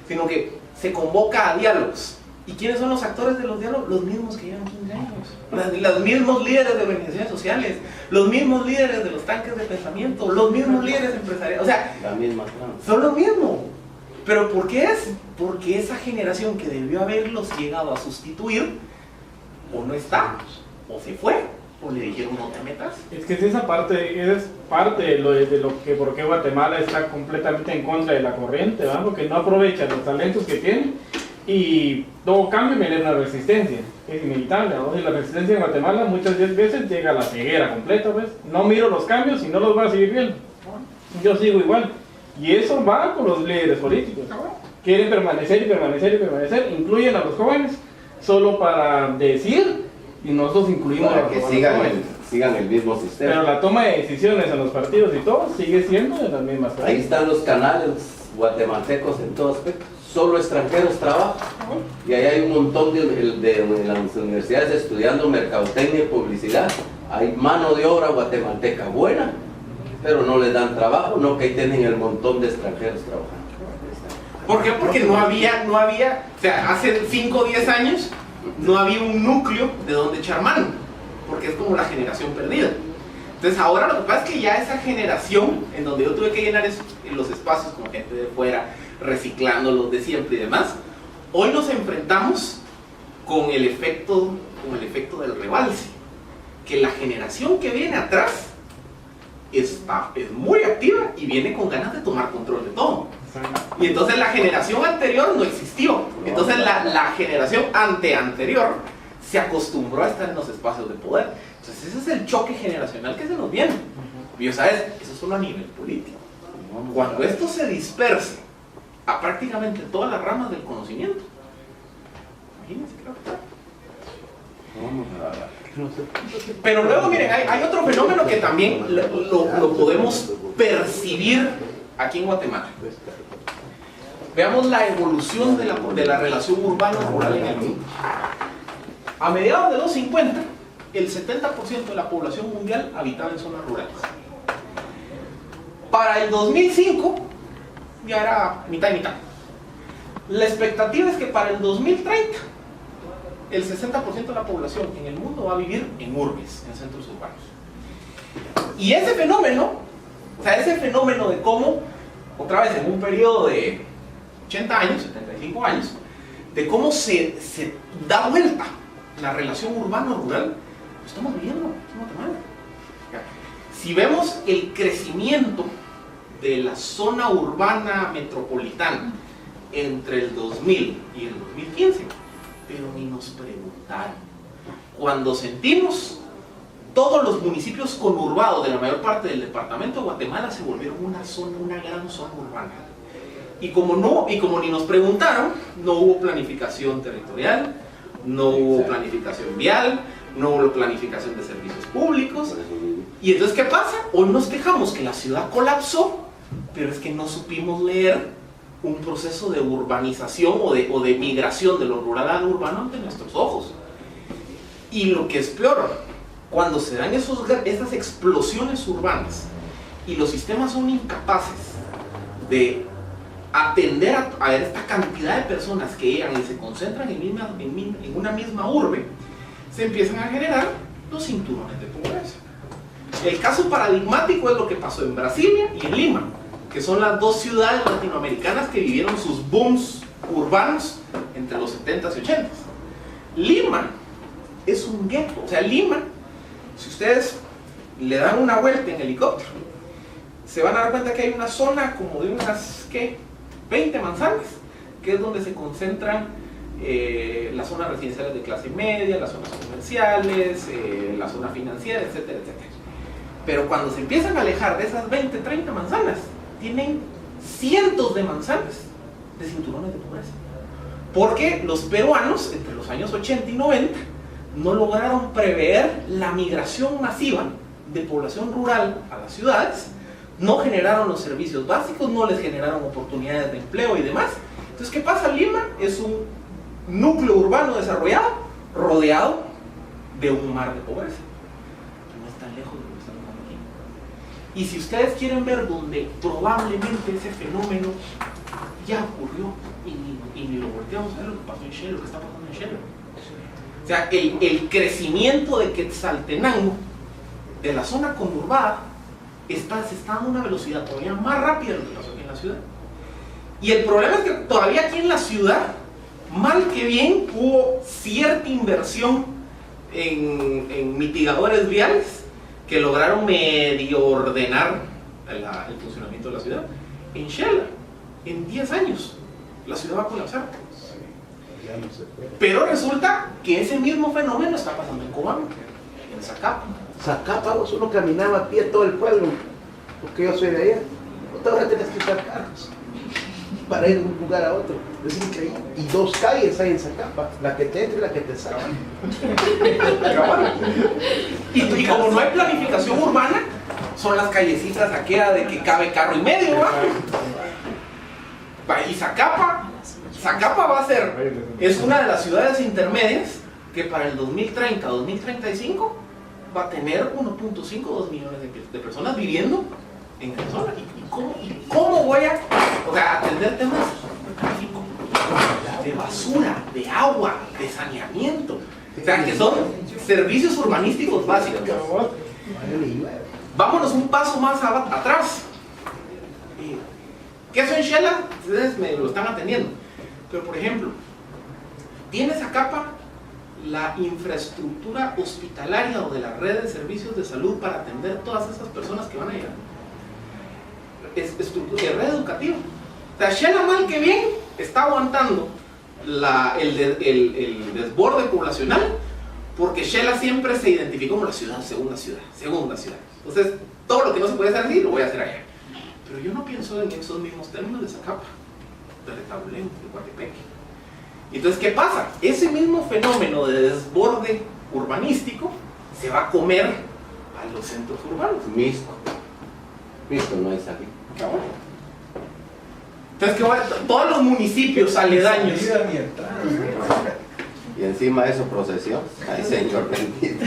sino que se convoca a diálogos. ¿Y quiénes son los actores de los diálogos? Los mismos que llevan 15 años. Los mismos líderes de organizaciones sociales, los mismos líderes de los tanques de pensamiento, los mismos líderes empresariales. O sea, la misma trama. Son lo mismo. ¿Pero por qué es? Porque esa generación que debió haberlos llegado a sustituir, o no está, o se fue, o le dijeron no te metas. Es que es parte de lo que por qué Guatemala está completamente en contra de la corriente, ¿verdad? Porque no aprovecha los talentos que tiene. Y todo cambio me da una resistencia, que es inevitable, ¿no? Y la resistencia en Guatemala muchas veces llega a la ceguera completa, pues. No miro los cambios y no los voy a seguir viendo. Yo sigo igual. Y eso va con los líderes políticos. Quieren permanecer y permanecer y permanecer, incluyen a los jóvenes solo para decir, y nosotros incluimos para a que los sigan jóvenes. el mismo sistema. Pero la toma de decisiones en los partidos y todo sigue siendo de las mismas cosas. Ahí están los canales guatemaltecos en todo aspecto. Solo extranjeros trabajan, y ahí hay un montón de las universidades estudiando mercadotecnia y publicidad, Hay mano de obra guatemalteca buena, pero no les dan trabajo, no que ahí tienen el montón de extranjeros trabajando. ¿Por qué? Porque no había, o sea, hace 5 o 10 años no había un núcleo de donde echar mano, porque es como la generación perdida. Entonces ahora lo que pasa es que ya esa generación, en donde yo tuve que llenar los espacios con gente de fuera, reciclando los de siempre y demás, hoy nos enfrentamos con el efecto del rebalse, que la generación que viene atrás es muy activa y viene con ganas de tomar control de todo. Y entonces la generación anterior no existió. Entonces la generación anterior se acostumbró a estar en los espacios de poder. Entonces ese es el choque generacional que se nos viene. Y ¿sabes? Eso es solo a nivel político. Cuando esto se disperse a prácticamente todas las ramas del conocimiento, imagínense qué va a pasar. Pero luego, miren, hay otro fenómeno que también lo podemos percibir aquí en Guatemala. Veamos la evolución de la relación urbano-rural en el mundo. A mediados de los 50, el 70% de la población mundial habitaba en zonas rurales. Para el 2005, ya era mitad y mitad. La expectativa es que para el 2030, el 60% de la población en el mundo va a vivir en urbes, en centros urbanos. Y ese fenómeno, o sea, ese fenómeno de cómo, otra vez en un periodo de 80 años, 75 años, de cómo se da vuelta la relación urbano-rural, lo estamos viviendo en Guatemala. Si vemos el crecimiento de la zona urbana metropolitana entre el 2000 y el 2015, pero ni nos preguntaron. Cuando sentimos, todos los municipios conurbados de la mayor parte del departamento de Guatemala se volvieron una gran zona urbana. Y como ni nos preguntaron, no hubo planificación territorial, no hubo planificación vial, no hubo planificación de servicios públicos. Y entonces, ¿qué pasa? Hoy nos quejamos que la ciudad colapsó, pero es que no supimos leer un proceso de urbanización o de migración de lo rural a lo urbano ante nuestros ojos. Y lo que es peor, cuando se dan esas explosiones urbanas y los sistemas son incapaces de atender a esta cantidad de personas que llegan y se concentran en una misma urbe, se empiezan a generar los cinturones de pobreza. El caso paradigmático es lo que pasó en Brasilia y en Lima, que son las dos ciudades latinoamericanas que vivieron sus booms urbanos entre los 70s y 80s. Lima es un gueto, o sea, Lima, si ustedes le dan una vuelta en helicóptero, se van a dar cuenta que hay una zona como de unas, ¿qué?, 20 manzanas, que es donde se concentran las zonas residenciales de clase media, las zonas comerciales, la zona financiera, etcétera, etcétera. Pero cuando se empiezan a alejar de esas 20, 30 manzanas, tienen cientos de manzanas de cinturones de pobreza. Porque los peruanos, entre los años 80 y 90, no lograron prever la migración masiva de población rural a las ciudades, no generaron los servicios básicos, no les generaron oportunidades de empleo y demás. Entonces, ¿qué pasa? Lima es un núcleo urbano desarrollado, rodeado de un mar de pobreza. No es tan lejos de lo que estamos aquí. Y si ustedes quieren ver donde probablemente ese fenómeno ya ocurrió y ni lo volteamos a ver, lo que pasó en Shela, lo que está pasando en Shela. O sea, el crecimiento de Quetzaltenango, de la zona conurbada, se está dando a una velocidad todavía más rápida de lo que pasó aquí en la ciudad. Y el problema es que todavía aquí en la ciudad, mal que bien, hubo cierta inversión en mitigadores viales que lograron medio ordenar el funcionamiento de la ciudad. En Shela, en 10 años, la ciudad va a colapsar. Pero resulta que ese mismo fenómeno está pasando en Cobán, en Zacapa. Zacapa, vos uno caminaba a pie todo el pueblo, porque yo soy de allá. Ahora tenés que usar carros para ir de un lugar a otro. Es increíble. Y 2 calles hay en Zacapa, la que te entra y la que te saca. Y como no hay planificación urbana, son las callecitas aquellas de que cabe carro y medio, ¿va? Y Zacapa va a ser, es una de las ciudades intermedias que para el 2030, 2035 va a tener 1.5, 2 millones de personas viviendo en esa zona. ¿Y cómo voy a atender temas de tráfico, de basura, de agua, de saneamiento? O sea, que son servicios urbanísticos básicos. Vámonos un paso más atrás. ¿Qué es en Shela? Ustedes me lo están atendiendo. Pero, por ejemplo, tiene esa capa la infraestructura hospitalaria o de la red de servicios de salud para atender todas esas personas que van a llegar. Estructura de red educativa. O sea, Shela, mal que bien, está aguantando el desborde poblacional, porque Shela siempre se identificó como la segunda ciudad. Entonces, todo lo que no se puede hacer aquí, lo voy a hacer allá. Pero yo no pienso en esos mismos términos de Zacapa, de Retaulén, de Coatepeque. Entonces, ¿qué pasa? Ese mismo fenómeno de desborde urbanístico se va a comer a los centros urbanos. Misco no es aquí. Entonces, todos los municipios aledaños. Y encima de eso procesión. Ay, Señor bendito.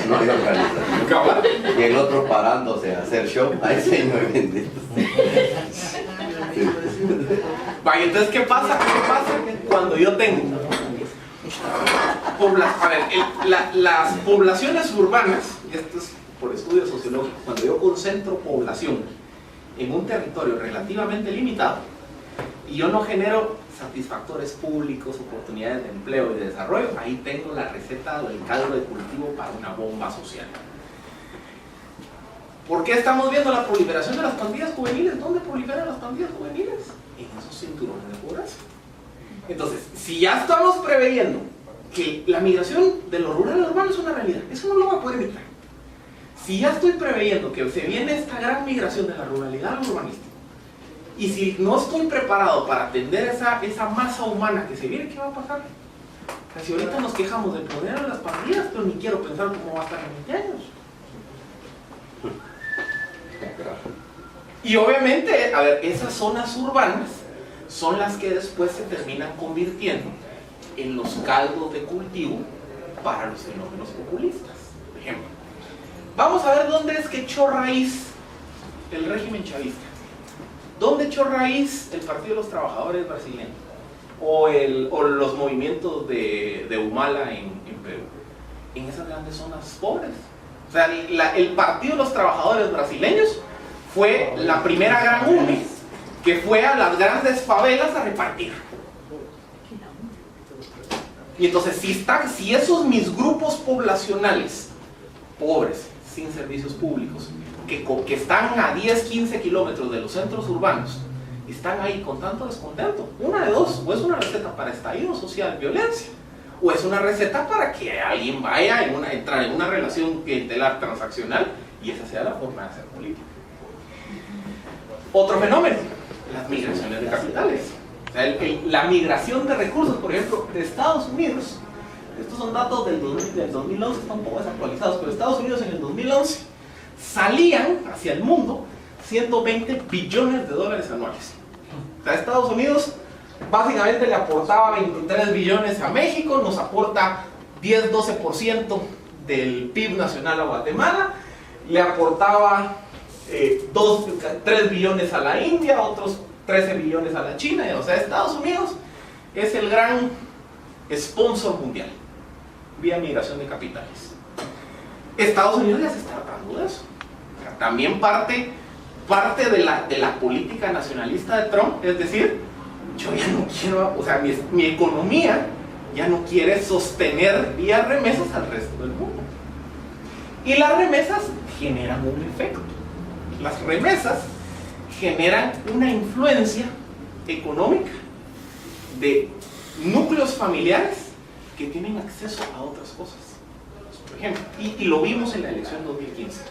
No hay organización. Y el otro parándose a hacer show. Ay, Señor bendito. Vaya, entonces, ¿qué pasa? Cuando yo tengo las poblaciones urbanas, y esto es por estudios sociológicos, cuando yo concentro población en un territorio relativamente limitado y yo no genero satisfactores públicos, oportunidades de empleo y de desarrollo, ahí tengo la receta o el caldo de cultivo para una bomba social. ¿Por qué estamos viendo la proliferación de las pandillas juveniles? ¿Dónde proliferan las pandillas juveniles? En esos cinturones de pobreza. Entonces, si ya estamos preveyendo que la migración de lo rural al urbano es una realidad, eso no lo va a poder evitar. Si ya estoy preveyendo que se viene esta gran migración de la ruralidad al urbanístico, y si no estoy preparado para atender esa masa humana que se viene, ¿qué va a pasar? O sea, si ahorita nos quejamos del poder de las pandillas, pero ni quiero pensar cómo va a estar en 20 años. Y obviamente, a ver, esas zonas urbanas son las que después se terminan convirtiendo en los caldos de cultivo para los fenómenos populistas. Por ejemplo, vamos a ver dónde es que echó raíz el régimen chavista. ¿Dónde echó raíz el Partido de los Trabajadores brasileño? O los movimientos de Humala en Perú. En esas grandes zonas pobres. O sea, el Partido de los Trabajadores brasileños fue la primera gran UNE que fue a las grandes favelas a repartir. Y entonces, si esos mis grupos poblacionales pobres, sin servicios públicos, que están a 10, 15 kilómetros de los centros urbanos, están ahí con tanto descontento, una de dos: o es una receta para estallido social, violencia, o es una receta para que alguien vaya a entrar en una relación clientelar transaccional y esa sea la forma de hacer política. Otro fenómeno: las migraciones de capitales. O sea, la migración de recursos, por ejemplo, de Estados Unidos. Estos son datos del 2011, están un poco desactualizados, pero Estados Unidos en el 2011 salían hacia el mundo 120 billones de dólares anuales. O sea, Estados Unidos básicamente le aportaba 23 billones a México, nos aporta 10-12% del PIB nacional a Guatemala, le aportaba 3 billones a la India, otros 13 billones a la China. O sea, Estados Unidos es el gran sponsor mundial vía migración de capitales. Estados Unidos ya se está tratando de eso. O sea, también parte de la política nacionalista de Trump, es decir, yo ya no quiero, o sea, mi economía ya no quiere sostener vía remesas al resto del mundo. Y las remesas generan un efecto. Las remesas generan una influencia económica de núcleos familiares que tienen acceso a otras cosas. Por ejemplo, y lo vimos en la elección 2015.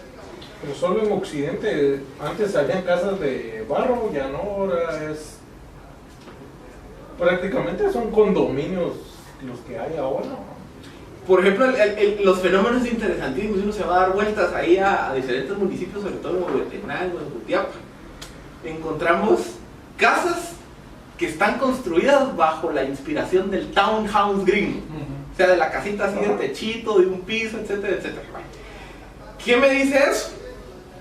Pero solo en Occidente, antes habían casas de barro, ya no, ahora es... prácticamente son condominios los que hay ahora. Por ejemplo, los fenómenos interesantísimos, uno se va a dar vueltas ahí a diferentes municipios, sobre todo en Huehuetenango, en Jutiapa. Encontramos casas que están construidas bajo la inspiración del townhouse gringo. O sea, de la casita así de techito, de un piso, etcétera, etcétera. ¿Qué me dice eso?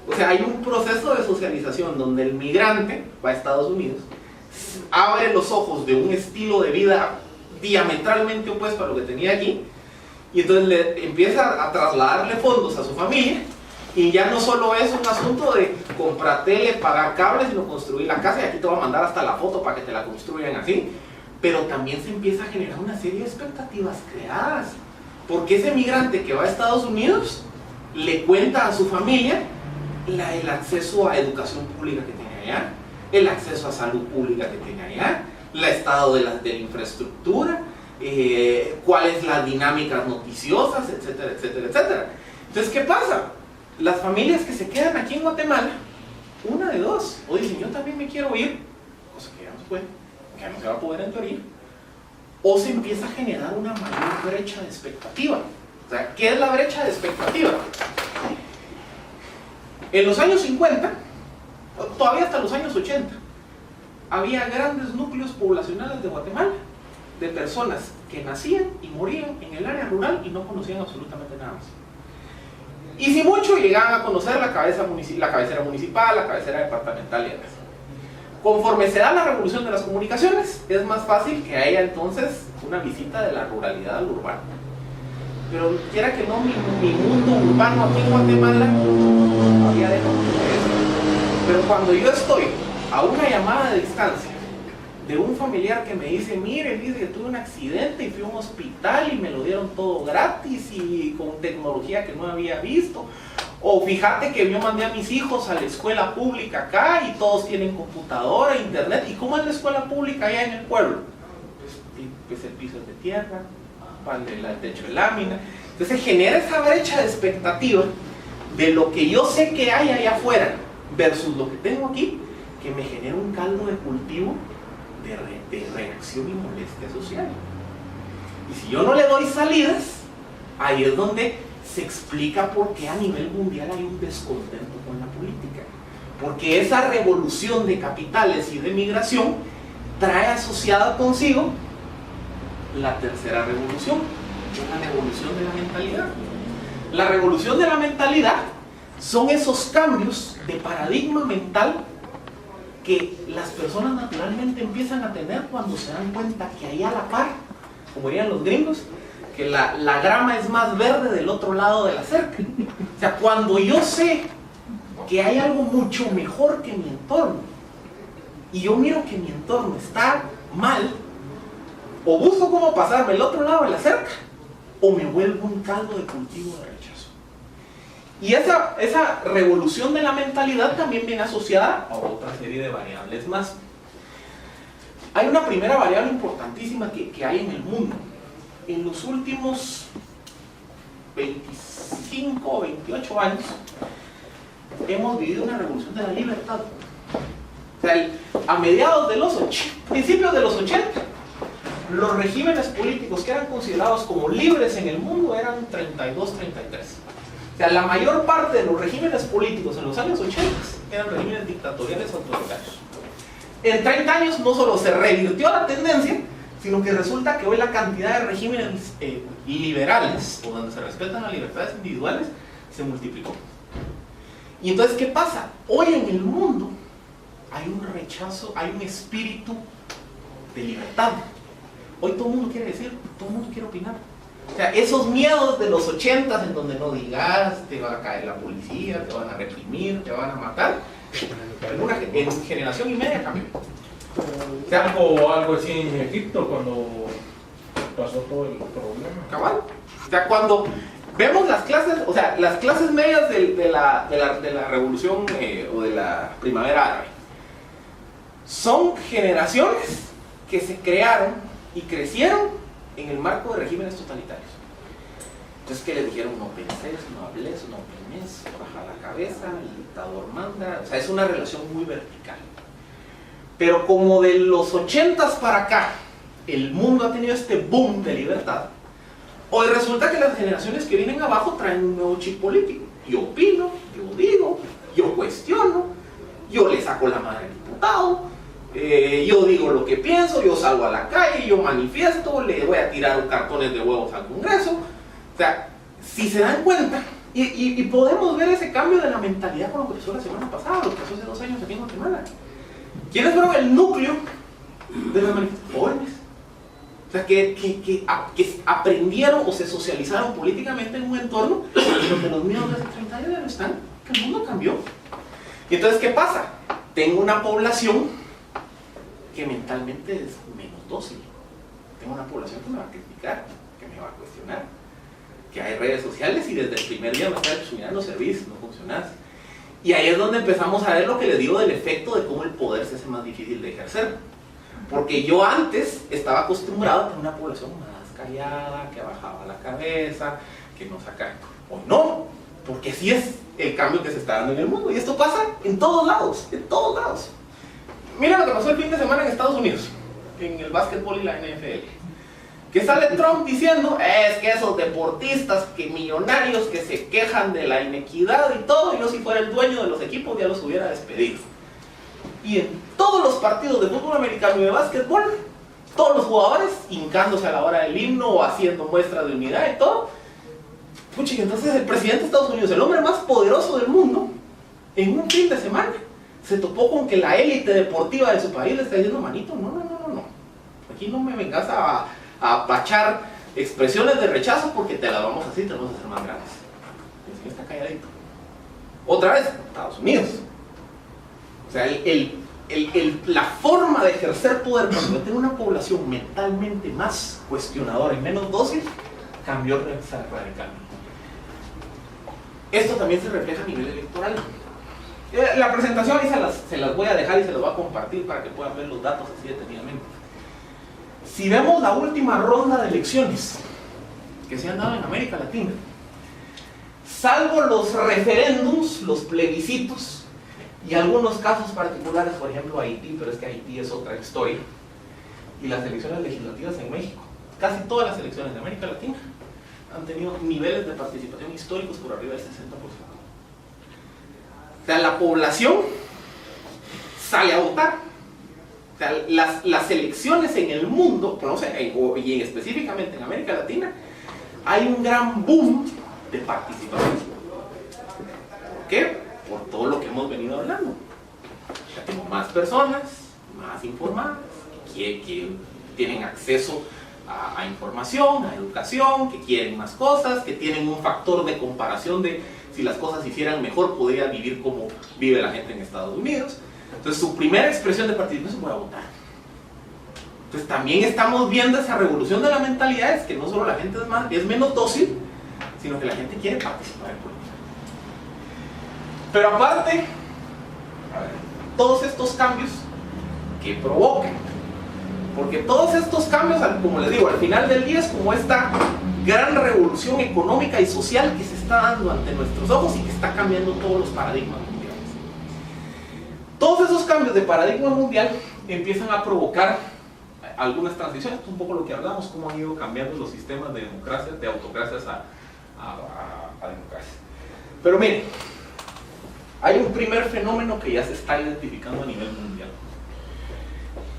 O sea, hay un proceso de socialización donde el migrante va a Estados Unidos, abre los ojos de un estilo de vida diametralmente opuesto a lo que tenía aquí, y entonces le empieza a trasladarle fondos a su familia, y ya no solo es un asunto de comprar tele, pagar cables, sino construir la casa, y aquí te voy a mandar hasta la foto para que te la construyan así, pero también se empieza a generar una serie de expectativas creadas, porque ese migrante que va a Estados Unidos le cuenta a su familia el acceso a educación pública que tiene allá, el acceso a salud pública que tiene allá, el estado de la infraestructura, cuáles las dinámicas noticiosas, etcétera, etcétera, etcétera. Entonces, ¿qué pasa? Las familias que se quedan aquí en Guatemala, una de dos, o dicen yo también me quiero ir, cosa que ya no se puede, que ya no se va a poder en teoría, o se empieza a generar una mayor brecha de expectativa. O sea, ¿qué es la brecha de expectativa? En los años 50, todavía hasta los años 80, había grandes núcleos poblacionales de Guatemala, de personas que nacían y morían en el área rural y no conocían absolutamente nada más. Y si mucho llegaban a conocer la cabecera municipal, la cabecera departamental y demás. Conforme se da la revolución de las comunicaciones, es más fácil que haya entonces una visita de la ruralidad al urbano. Pero quiera que no, mi mundo urbano aquí en Guatemala todavía deja mucho que decir. Pero cuando yo estoy a una llamada de distancia de un familiar que me dice, mire, dice que tuve un accidente y fui a un hospital y me lo dieron todo gratis y con tecnología que no había visto, o fíjate que yo mandé a mis hijos a la escuela pública acá y todos tienen computadora, internet, ¿y cómo es la escuela pública allá en el pueblo? Pues el piso es de tierra, el techo de lámina. Entonces genera esa brecha de expectativa de lo que yo sé que hay allá afuera versus lo que tengo aquí, que me genera un caldo de cultivo de reacción y molestia social. Y si yo no le doy salidas, ahí es donde se explica por qué a nivel mundial hay un descontento con la política, porque esa revolución de capitales y de migración trae asociada consigo la tercera revolución, que es la revolución de la mentalidad. La revolución de la mentalidad son esos cambios de paradigma mental que las personas naturalmente empiezan a tener cuando se dan cuenta que ahí a la par, como dirían los gringos, que la grama es más verde del otro lado de la cerca. O sea, cuando yo sé que hay algo mucho mejor que mi entorno y yo miro que mi entorno está mal, o busco cómo pasarme el otro lado de la cerca, o me vuelvo un caldo de cultivo de rechazo. Y esa revolución de la mentalidad también viene asociada a otra serie de variables más. Hay una primera variable importantísima que hay en el mundo. En los últimos 25 o 28 años hemos vivido una revolución de la libertad. O sea, a mediados de los 80, principios de los 80, los regímenes políticos que eran considerados como libres en el mundo eran 32, 33. O sea, la mayor parte de los regímenes políticos en los años 80 eran regímenes dictatoriales autoritarios. En 30 años no solo se revirtió la tendencia, sino que resulta que hoy la cantidad de regímenes liberales, o donde se respetan las libertades individuales, se multiplicó. Y entonces, ¿qué pasa? Hoy en el mundo hay un rechazo, hay un espíritu de libertad. Hoy todo el mundo quiere decir, todo el mundo quiere opinar. O sea, esos miedos de los 80s en donde no digas, te va a caer la policía, te van a reprimir, te van a matar, en generación y media cambió. O sea, algo así en Egipto cuando pasó todo el problema. Cabal. O sea, cuando vemos las clases, o sea, las clases medias de la revolución o de la primavera árabe, son generaciones que se crearon y crecieron en el marco de regímenes totalitarios. Entonces, ¿qué les dijeron? No penses, no hables, no opines, baja la cabeza, el dictador manda. O sea, es una relación muy vertical. Pero como de los 80s para acá, el mundo ha tenido este boom de libertad, hoy resulta que las generaciones que vienen abajo traen un nuevo chip político. Yo opino, yo digo, yo cuestiono, yo le saco la madre al diputado, yo digo lo que pienso, yo salgo a la calle, yo manifiesto, le voy a tirar cartones de huevos al Congreso. O sea, si se dan cuenta, Y podemos ver ese cambio de la mentalidad con lo que pasó la semana pasada, lo que pasó hace 2 años aquí en Guatemala. ¿Quiénes fueron el núcleo de las manifestaciones? Jóvenes. O sea, que aprendieron o se socializaron políticamente en un entorno donde los míos de hace 30 años ya no están, que el mundo cambió. Y entonces, ¿qué pasa? Tengo una población que mentalmente es menos dócil. Tengo una población que me va a criticar, que me va a cuestionar, que hay redes sociales y desde el primer día me está diciendo, no servís, no funcionás. Y ahí es donde empezamos a ver lo que les digo del efecto de cómo el poder se hace más difícil de ejercer. Porque yo antes estaba acostumbrado a tener una población más callada, que bajaba la cabeza, que no saca. Hoy no, porque sí es el cambio que se está dando en el mundo. Y esto pasa en todos lados, en todos lados. Mira lo que pasó el fin de semana en Estados Unidos, en el básquetbol y la NFL. Que sale Trump diciendo, es que esos deportistas, que millonarios que se quejan de la inequidad y todo, yo si fuera el dueño de los equipos ya los hubiera despedido. Y en todos los partidos de fútbol americano y de básquetbol, todos los jugadores hincándose a la hora del himno o haciendo muestras de unidad y todo. Pucha, y entonces el presidente de Estados Unidos, el hombre más poderoso del mundo, en un fin de semana, se topó con que la élite deportiva de su país le está diciendo, manito, no. Aquí no me vengas a apachar expresiones de rechazo porque te las vamos a hacer y te las vamos a hacer más grandes. El señor está calladito. Otra vez, Estados Unidos. O sea, la forma de ejercer poder cuando yo tengo una población mentalmente más cuestionadora y menos dócil, cambió radicalmente. Esto también se refleja a nivel electoral. La presentación ahí se las voy a dejar y se las voy a compartir para que puedan ver los datos así detenidamente. Si vemos la última ronda de elecciones que se han dado en América Latina, salvo los referéndums, los plebiscitos y algunos casos particulares, por ejemplo Haití, pero es que Haití es otra historia, y las elecciones legislativas en México, casi todas las elecciones de América Latina han tenido niveles de participación históricos por arriba del 60%. O sea, la población sale a votar. O sea, las elecciones en el mundo, y específicamente en América Latina, hay un gran boom de participación. ¿Por qué? Por todo lo que hemos venido hablando. Ya tengo más personas, más informadas, que tienen acceso a información, a educación, que quieren más cosas, que tienen un factor de comparación de si las cosas se hicieran mejor, podría vivir como vive la gente en Estados Unidos. Entonces su primera expresión de participación fue a votar. Entonces también estamos viendo esa revolución de la mentalidad, es que no solo la gente es menos dócil, sino que la gente quiere participar en política. Pero aparte, todos estos cambios que provocan, porque todos estos cambios, como les digo, al final del día es como esta gran revolución económica y social que se está dando ante nuestros ojos y que está cambiando todos los paradigmas mundiales. Todos esos cambios de paradigma mundial empiezan a provocar algunas transiciones, un poco lo que hablamos, cómo han ido cambiando los sistemas de democracia, de autocracias a democracia. Pero miren, hay un primer fenómeno que ya se está identificando a nivel mundial.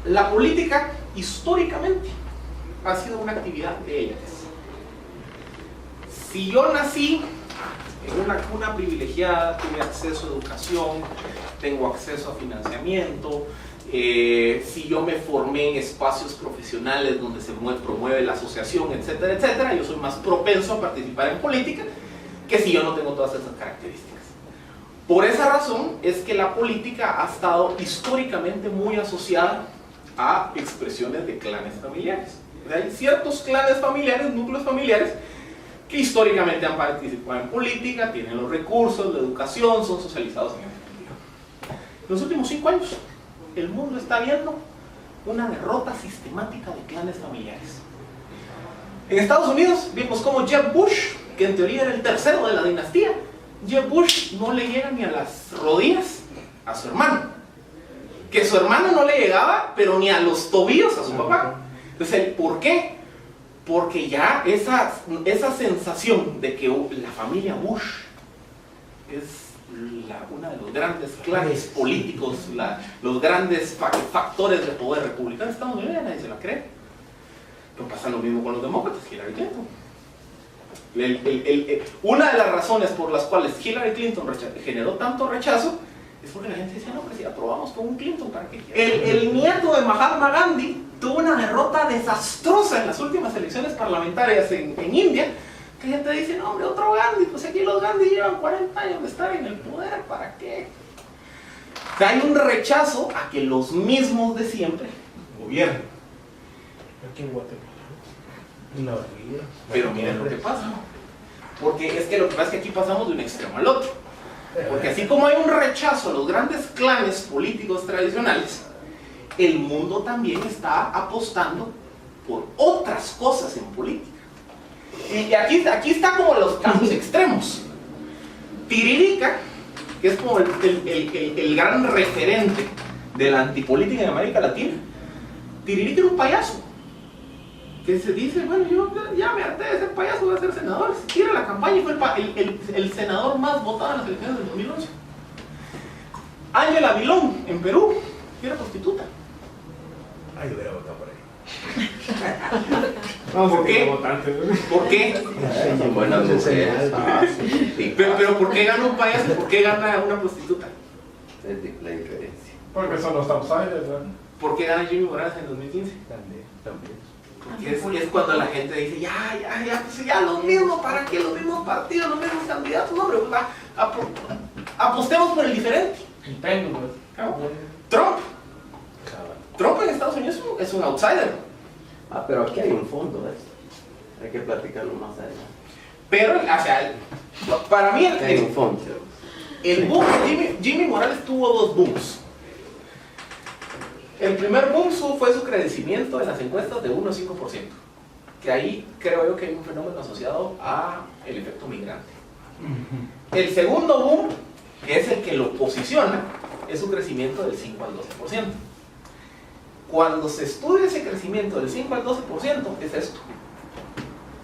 La política, históricamente, ha sido una actividad de élites. Si yo nací en una cuna privilegiada, tuve acceso a educación, tengo acceso a financiamiento, si yo me formé en espacios profesionales donde se promueve la asociación, etcétera, etcétera, yo soy más propenso a participar en política que si yo no tengo todas esas características. Por esa razón es que la política ha estado históricamente muy asociada a expresiones de clanes familiares. O sea, hay ciertos clanes familiares, núcleos familiares, que históricamente han participado en política, tienen los recursos, la educación, son socializados en el sentido. En los últimos 5 años, el mundo está viendo una derrota sistemática de clanes familiares. En Estados Unidos vimos como Jeb Bush, que en teoría era el tercero de la dinastía, Jeb Bush no le llega ni a las rodillas a su hermano. Que su hermano no le llegaba, pero ni a los tobillos a su papá. Entonces, ¿por qué? Porque ya esa sensación de que la familia Bush es una de los grandes clanes políticos, los grandes factores de poder republicano en Estados Unidos, nadie se la cree. Pero pasa lo mismo con los demócratas, Hillary Clinton. Una de las razones por las cuales Hillary Clinton generó tanto rechazo es porque la gente decía, no, pues si aprobamos con un Clinton, ¿para qué? El nieto de Mahatma Gandhi tuvo una derrota desastrosa en las últimas elecciones parlamentarias en India, que la gente dice, no hombre, otro Gandhi, pues aquí los Gandhi llevan 40 años de estar en el poder, ¿para qué? O sea, hay un rechazo a que los mismos de siempre gobiernen. Aquí en Guatemala. No, Pero miren lo que pasa, porque es que lo que pasa es que aquí pasamos de un extremo al otro. Porque así como hay un rechazo a los grandes clanes políticos tradicionales, el mundo también está apostando por otras cosas en política. Y aquí está como los casos extremos. Tiririca, que es como el gran referente de la antipolítica en América Latina, Tiririca era un payaso. Que se dice, bueno, yo ya me harté de ser payaso, voy a ser senador. Se tira la campaña y fue el senador más votado en las elecciones del 2011. Ángela Vilón, en Perú, que era prostituta. Ay, yo hubiera votado por ahí. ¿Por qué? ¿Por qué? Son buenas mujeres. Pero ¿por qué gana un payaso y por qué gana una prostituta? Es la diferencia. Porque son los outsiders, ¿verdad? ¿Por qué gana Jimmy Morales en 2015? También. Porque es cuando la gente dice, pues ya los mismos, ¿para qué? Los mismos partidos, los mismos candidatos, no, pero apostemos por el diferente. Trump en Estados Unidos es un outsider. Pero aquí hay un fondo de esto. Hay que platicarlo más allá. Pero, o sea, para mí Hay un fondo. el boom de Jimmy Morales tuvo dos booms. El primer boom fue su crecimiento en las encuestas de 1 a 5%, que ahí creo yo que hay un fenómeno asociado a el efecto migrante. El segundo boom, que es el que lo posiciona, es su crecimiento del 5 al 12%. Cuando se estudia ese crecimiento del 5 al 12%, es esto.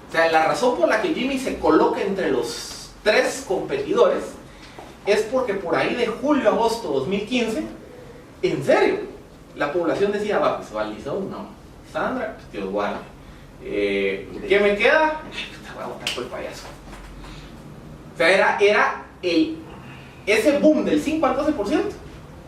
O sea, la razón por la que Jimmy se coloca entre los tres competidores es porque por ahí de julio a agosto de 2015, en serio, la población decía, va, pues Valdizón, no. Sandra, pues Dios guarde. ¿Qué me queda? Te voy a votar por el payaso. O sea, ese boom del 5 al 12%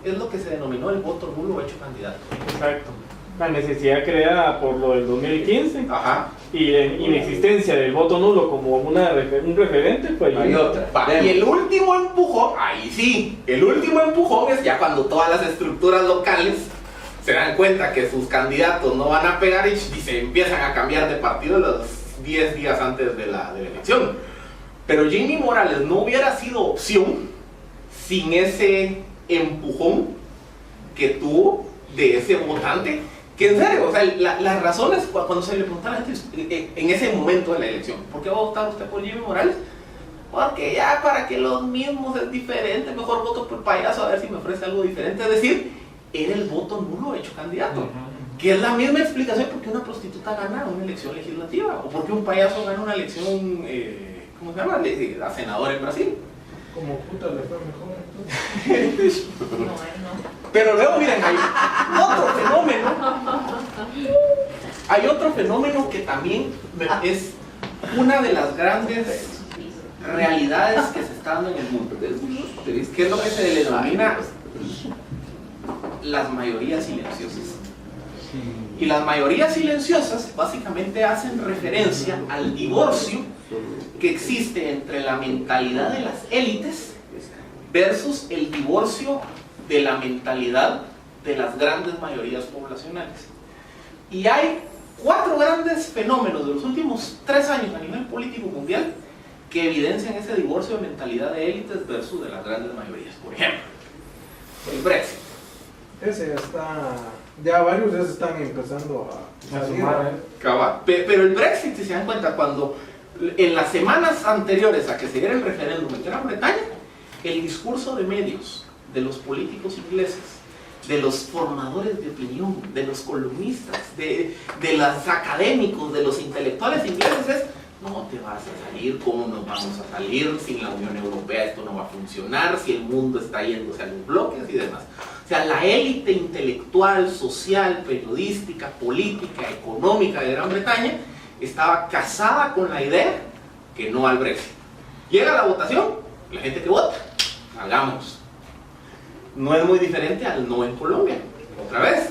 es lo que se denominó el voto nulo hecho candidato. Exacto. La necesidad creada por lo del 2015 Ajá. y la inexistencia del voto nulo como un referente, pues Hay otra. Y el último empujón, ahí sí, el último empujón es ya cuando todas las estructuras locales se dan cuenta que sus candidatos no van a pegar y se empiezan a cambiar de partido los 10 días antes de la elección. Pero Jimmy Morales no hubiera sido opción sin ese empujón que tuvo de ese votante, que en serio, o sea, las razones cuando se le preguntaba a la gente en ese momento de la elección, ¿por qué va a votar usted por Jimmy Morales? Porque ya para que los mismos es diferente, mejor voto por payaso a ver si me ofrece algo diferente. Es decir, era el voto nulo hecho candidato, que es la misma explicación por qué una prostituta gana una elección legislativa o por qué un payaso gana una elección, ¿cómo se llama?, a senador en Brasil. Como puta le fue mejor entonces. Pero luego, miren, hay otro fenómeno. Hay otro fenómeno que también es una de las grandes realidades que se está dando en el mundo, que es lo que se le denomina las mayorías silenciosas. Y las mayorías silenciosas básicamente hacen referencia al divorcio que existe entre la mentalidad de las élites versus el divorcio de la mentalidad de las grandes mayorías poblacionales. Y hay 4 grandes fenómenos de los últimos 3 años a nivel político mundial que evidencian ese divorcio de mentalidad de élites versus de las grandes mayorías. Por ejemplo, el Brexit. Ese ya está, ya varios ya se están empezando a sumar. Cabal. Pero el Brexit, si se dan cuenta, cuando en las semanas anteriores a que se diera el referéndum en Gran Bretaña, el discurso de medios, de los políticos ingleses, de los formadores de opinión, de los columnistas, de los académicos, de los intelectuales ingleses es: no te vas a salir, ¿cómo nos vamos a salir? Sin la Unión Europea esto no va a funcionar, si el mundo está yéndose a los bloques y demás. O sea, la élite intelectual, social, periodística, política, económica de Gran Bretaña estaba casada con la idea que no al Brexit. Llega la votación, la gente que vota, hagamos. No es muy diferente al no en Colombia. Otra vez,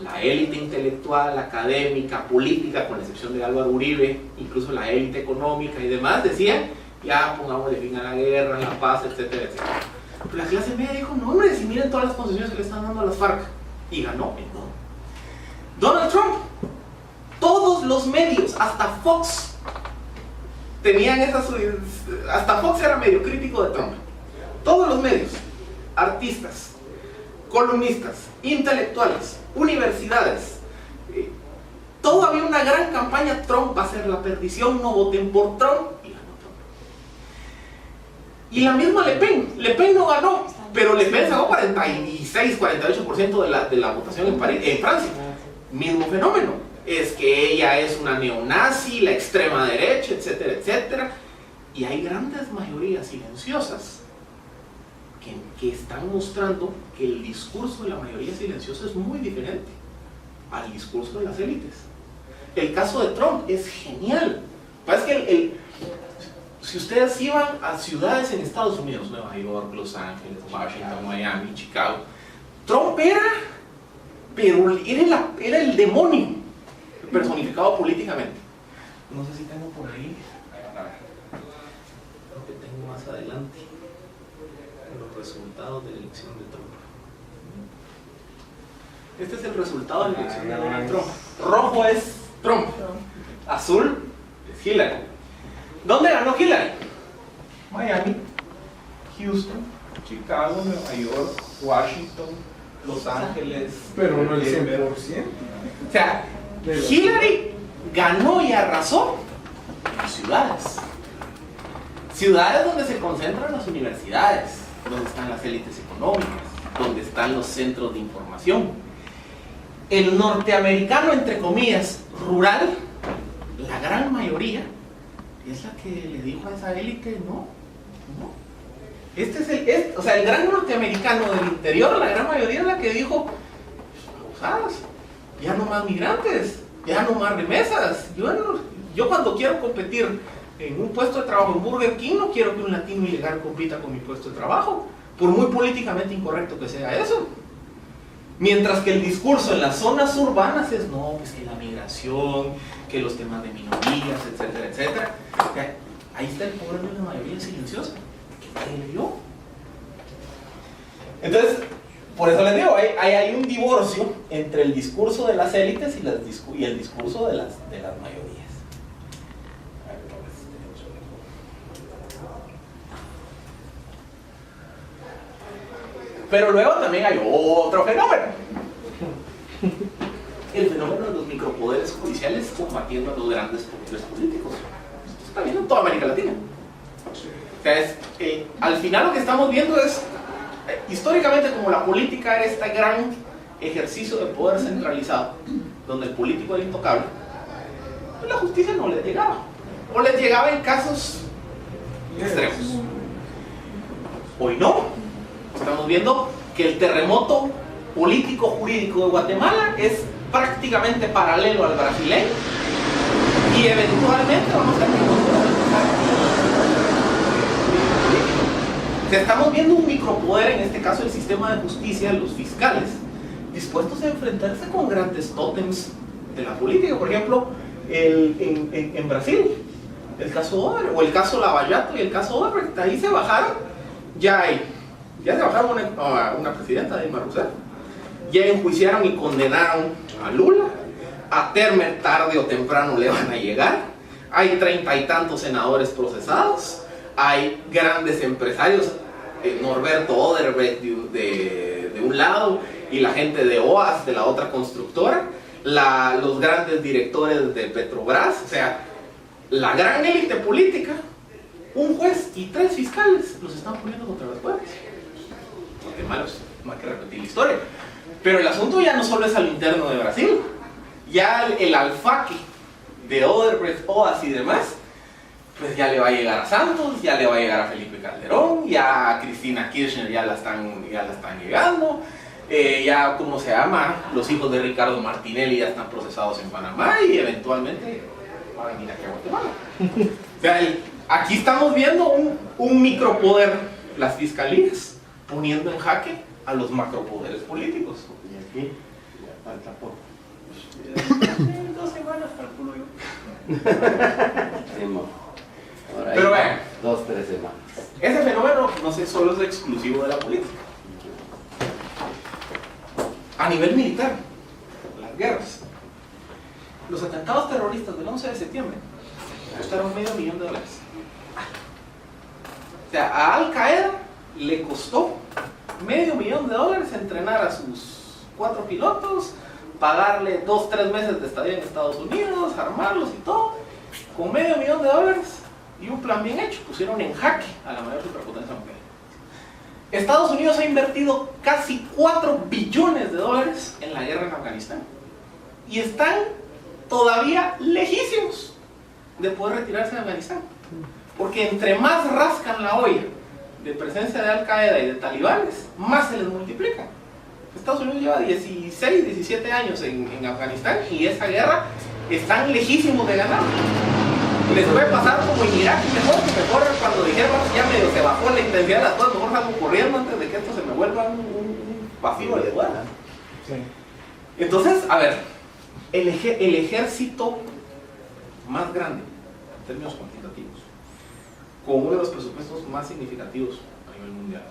la élite intelectual, académica, política, con la excepción de Álvaro Uribe, incluso la élite económica y demás, decían, ya pongámosle fin a la guerra, a la paz, etcétera, etcétera. Pero la clase media dijo, no hombre, si miren todas las concesiones que le están dando a las FARC. Y ganó el no. Donald Trump, todos los medios, hasta Fox, tenían esas, hasta Fox era medio crítico de Trump. Todos los medios, artistas, columnistas, intelectuales, universidades, todo había una gran campaña, Trump va a ser la perdición, no voten por Trump, y ganó Trump. Y la misma Le Pen no ganó, pero Le Pen sacó 46-48% de la votación en Francia. Mismo fenómeno, es que ella es una neonazi, la extrema derecha, etcétera, etcétera, y hay grandes mayorías silenciosas que están mostrando que el discurso de la mayoría silenciosa es muy diferente al discurso de las élites. El caso de Trump es genial. Parece que si ustedes iban a ciudades en Estados Unidos, Nueva York, Los Ángeles, Washington, Miami, Chicago, Trump era el demonio personificado políticamente. No sé si tengo por ahí, a ver, creo que tengo más adelante los resultados de la elección de Trump. Este es el resultado de la elección de Donald Trump. Rojo es Trump, azul es Hillary. ¿Dónde ganó Hillary? Miami, Houston, Chicago, Nueva York, Washington, Los Ángeles. Pero no el 100%. O sea, Hillary ganó y arrasó en ciudades. Ciudades donde se concentran las universidades, donde están las élites económicas, donde están los centros de información. El norteamericano, entre comillas, rural, la gran mayoría, es la que le dijo a esa élite, no. O sea, el gran norteamericano del interior, la gran mayoría es la que dijo, abusadas, ya no más migrantes, ya no más remesas. Yo cuando quiero competir en un puesto de trabajo en Burger King, no quiero que un latino ilegal compita con mi puesto de trabajo, por muy políticamente incorrecto que sea eso. Mientras que el discurso en las zonas urbanas es, no, pues que la migración, que los temas de minorías, etcétera, etcétera. Ahí está el poder de la mayoría silenciosa. ¿Qué le dio? Entonces, por eso les digo, hay un divorcio entre el discurso de las élites y el discurso de las mayorías. Pero luego también hay otro fenómeno. El fenómeno de los micropoderes judiciales combatiendo a los grandes poderes políticos. Esto está viendo en toda América Latina. O sea, al final lo que estamos viendo es, históricamente, como la política era este gran ejercicio de poder centralizado, donde el político era intocable, pues la justicia no les llegaba. O les llegaba en casos extremos. Hoy no. Estamos viendo que el terremoto político-jurídico de Guatemala es prácticamente paralelo al brasileño y eventualmente vamos a tener que estamos viendo un micropoder, en este caso el sistema de justicia, los fiscales, dispuestos a enfrentarse con grandes tótems de la política. Por ejemplo, en Brasil, el caso Odebrecht, o el caso Lavallato y el caso Odebrecht, ahí se bajaron, ya se bajaron a una presidenta, Dilma Rousseff, ya enjuiciaron y condenaron a Lula, a Temer tarde o temprano le van a llegar, hay 30 y tantos senadores procesados, hay grandes empresarios, Norberto Odebrecht de un lado y la gente de OAS de la otra constructora, los grandes directores de Petrobras, o sea, la gran élite política, un juez y 3 fiscales los están poniendo contra las cuerdas. No hay que repetir la historia. Pero el asunto ya no solo es al interno de Brasil, ya el alfaque de Odebrecht, OAS y demás, pues ya le va a llegar a Santos, ya le va a llegar a Felipe Calderón, ya a Cristina Kirchner ya la están llegando, ya, ¿cómo se llama? Los hijos de Ricardo Martinelli ya están procesados en Panamá y eventualmente va a venir aquí a Guatemala. O sea, aquí estamos viendo un micropoder, las fiscalías, poniendo en jaque a los macropoderes políticos. Y aquí ya falta poco. 2 semanas, calculo yo. Sí, por ahí, Pero vean, 2, 3 semanas. ese fenómeno no sé, solo es exclusivo de la política. A nivel militar, las guerras, los atentados terroristas del 11 de septiembre costaron $500,000. O sea, a Al Qaeda le costó $500,000 entrenar a sus 4 pilotos, pagarle 2-3 meses de estadía en Estados Unidos, armarlos y todo. Con $500,000 y un plan bien hecho, pusieron en jaque a la mayor superpotencia mundial. Estados Unidos ha invertido casi $4 billones en la guerra en Afganistán. Y están todavía lejísimos de poder retirarse de Afganistán. Porque entre más rascan la olla de presencia de Al Qaeda y de talibanes, más se les multiplica. Estados Unidos lleva 16, 17 años en Afganistán y esa guerra están lejísimos de ganar. Les puede pasar como en Irak, mejor cuando dijeron ya medio se bajó la intensidad de las cosas, mejor salgo corriendo antes de que esto se me vuelva un vacío de duela. Sí. Entonces, a ver, el ejército más grande en términos cuantitativos, con uno de los presupuestos más significativos a nivel mundial,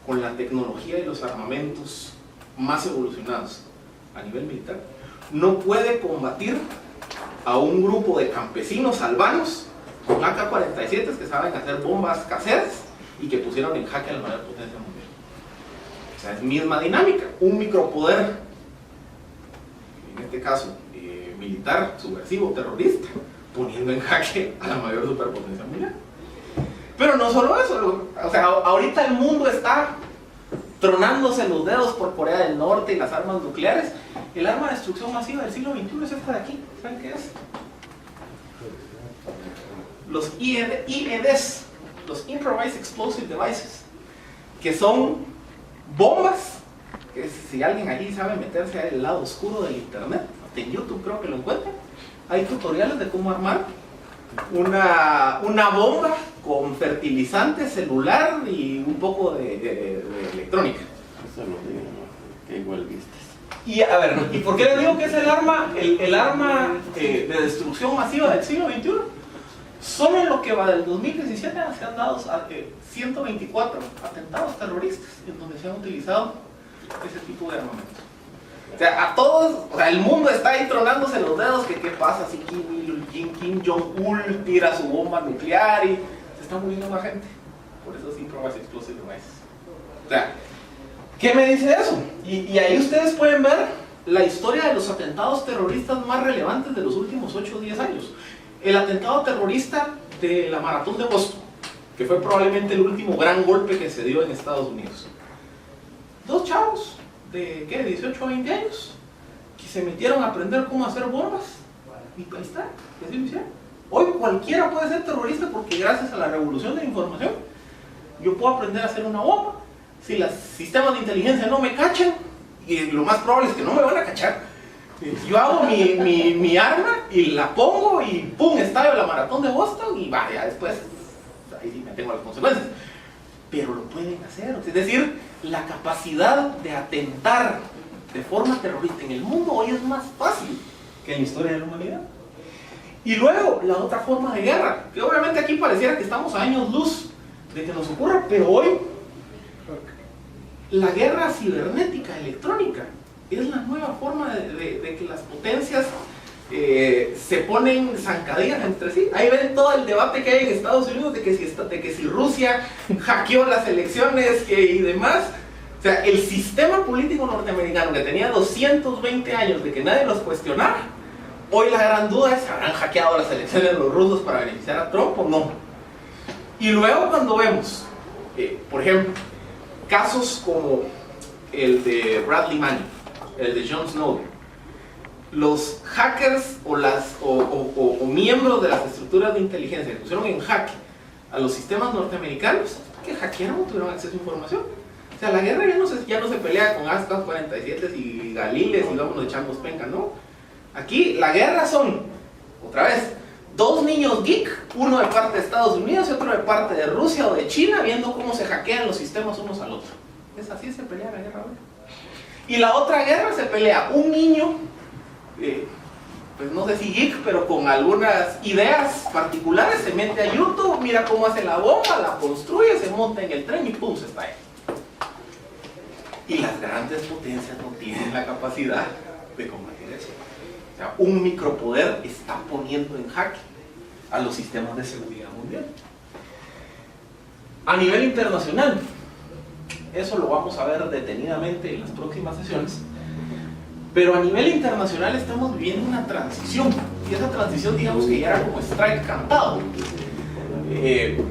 con la tecnología y los armamentos más evolucionados a nivel militar, no puede combatir a un grupo de campesinos albanos con AK-47 que saben hacer bombas caseras y que pusieron en jaque a la mayor potencia mundial. O sea, es misma dinámica, un micropoder, en este caso militar, subversivo, terrorista, poniendo en jaque a la mayor superpotencia mundial. Pero no solo eso, o sea, ahorita el mundo está tronándose los dedos por Corea del Norte y las armas nucleares. El arma de destrucción masiva del siglo XXI es esta de aquí. ¿Saben qué es? Los IEDs, los Improvised Explosive Devices, que son bombas, que si alguien allí sabe meterse al lado oscuro del internet, en YouTube creo que lo encuentran, hay tutoriales de cómo armar una bomba con fertilizante celular y un poco de electrónica. Eso lo digo, ¿no? Que igual viste. Y a ver, ¿y por qué les digo que es el arma de destrucción masiva del siglo XXI? Solo en lo que va del 2017 se han dado 124 atentados terroristas en donde se han utilizado ese tipo de armamento. O sea, a todos, o sea, el mundo está ahí tronándose los dedos que qué pasa si Kim Jong-un tira su bomba nuclear y se está muriendo más gente. Por eso es Improvised Explosive Devices. O sea, ¿qué me dice eso? Y ahí ustedes pueden ver la historia de los atentados terroristas más relevantes de los últimos 8 o 10 años. El atentado terrorista de la Maratón de Boston, que fue probablemente el último gran golpe que se dio en Estados Unidos. 2 chavos de 18 a 20 años que se metieron a aprender cómo hacer bombas y ahí está, y así lo hicieron. Hoy cualquiera puede ser terrorista porque gracias a la revolución de la información yo puedo aprender a hacer una bomba. Si los sistemas de inteligencia no me cachan, y lo más probable es que no me van a cachar, yo hago mi arma y la pongo y pum, estallo la Maratón de Boston y vaya, después ahí sí me tengo las consecuencias. Pero lo pueden hacer, es decir, la capacidad de atentar de forma terrorista en el mundo hoy es más fácil que en la historia de la humanidad. Y luego, la otra forma de guerra, que obviamente aquí pareciera que estamos a años luz de que nos ocurra, pero hoy la guerra cibernética electrónica es la nueva forma de que las potencias se ponen zancadillas entre sí. Ahí ven todo el debate que hay en Estados Unidos de que si Rusia hackeó las elecciones y demás. O sea, el sistema político norteamericano que tenía 220 años de que nadie los cuestionara, hoy la gran duda es, ¿habrán hackeado las elecciones los rusos para beneficiar a Trump o no? Y luego cuando vemos, por ejemplo, casos como el de Bradley Manning, el de John Snowden, los hackers o miembros de las estructuras de inteligencia que pusieron en jaque a los sistemas norteamericanos que hackearon o tuvieron acceso a información. O sea, la guerra ya no se pelea con AK-47 y Galiles y vámonos echamos penca, ¿no? Aquí la guerra son, otra vez, 2 niños geek, uno de parte de Estados Unidos y otro de parte de Rusia o de China, viendo cómo se hackean los sistemas unos al otro. Es así se pelea la guerra ahora. Y la otra guerra se pelea un niño, pues no sé si geek, pero con algunas ideas particulares, se mete a YouTube, mira cómo hace la bomba, la construye, se monta en el tren y ¡pum! Se está ahí. Y las grandes potencias no tienen la capacidad de combatir eso. O sea, un micropoder está poniendo en jaque a los sistemas de seguridad mundial. A nivel internacional, eso lo vamos a ver detenidamente en las próximas sesiones, pero a nivel internacional estamos viviendo una transición, y esa transición digamos que ya era como strike cantado.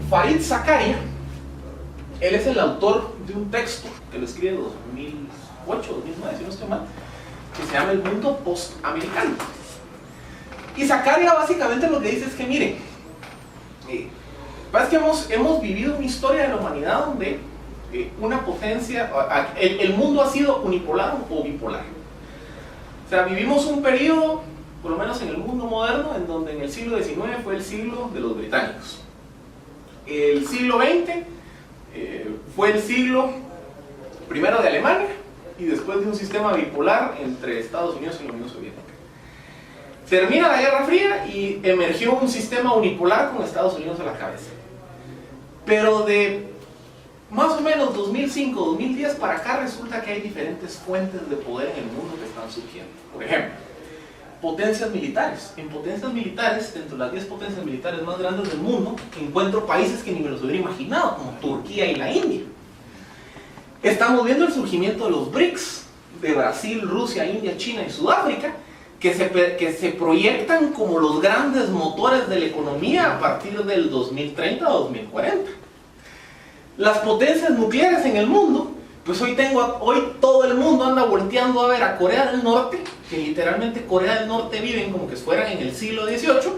Fareed Zakaria, él es el autor de un texto que lo escribe en 2008, 2009, si no estoy mal, que se llama El Mundo Post-Americano. Y Zakaria básicamente lo que dice es que, miren, es que hemos vivido una historia de la humanidad donde una potencia, el mundo ha sido unipolar o bipolar. O sea, vivimos un periodo, por lo menos en el mundo moderno, en donde en el siglo XIX fue el siglo de los británicos. El siglo XX fue el siglo primero de Alemania y después de un sistema bipolar entre Estados Unidos y la Unión Soviética. Termina la Guerra Fría y emergió un sistema unipolar con Estados Unidos a la cabeza. Pero de más o menos 2005-2010 para acá resulta que hay diferentes fuentes de poder en el mundo que están surgiendo. Por ejemplo, potencias militares. En potencias militares, dentro de las 10 potencias militares más grandes del mundo, encuentro países que ni me los hubiera imaginado, como Turquía y la India. Estamos viendo el surgimiento de los BRICS, de Brasil, Rusia, India, China y Sudáfrica, que se proyectan como los grandes motores de la economía a partir del 2030 o 2040. Las potencias nucleares en el mundo, pues hoy todo el mundo anda volteando a ver a Corea del Norte, que literalmente Corea del Norte viven como que fueran en el siglo XVIII,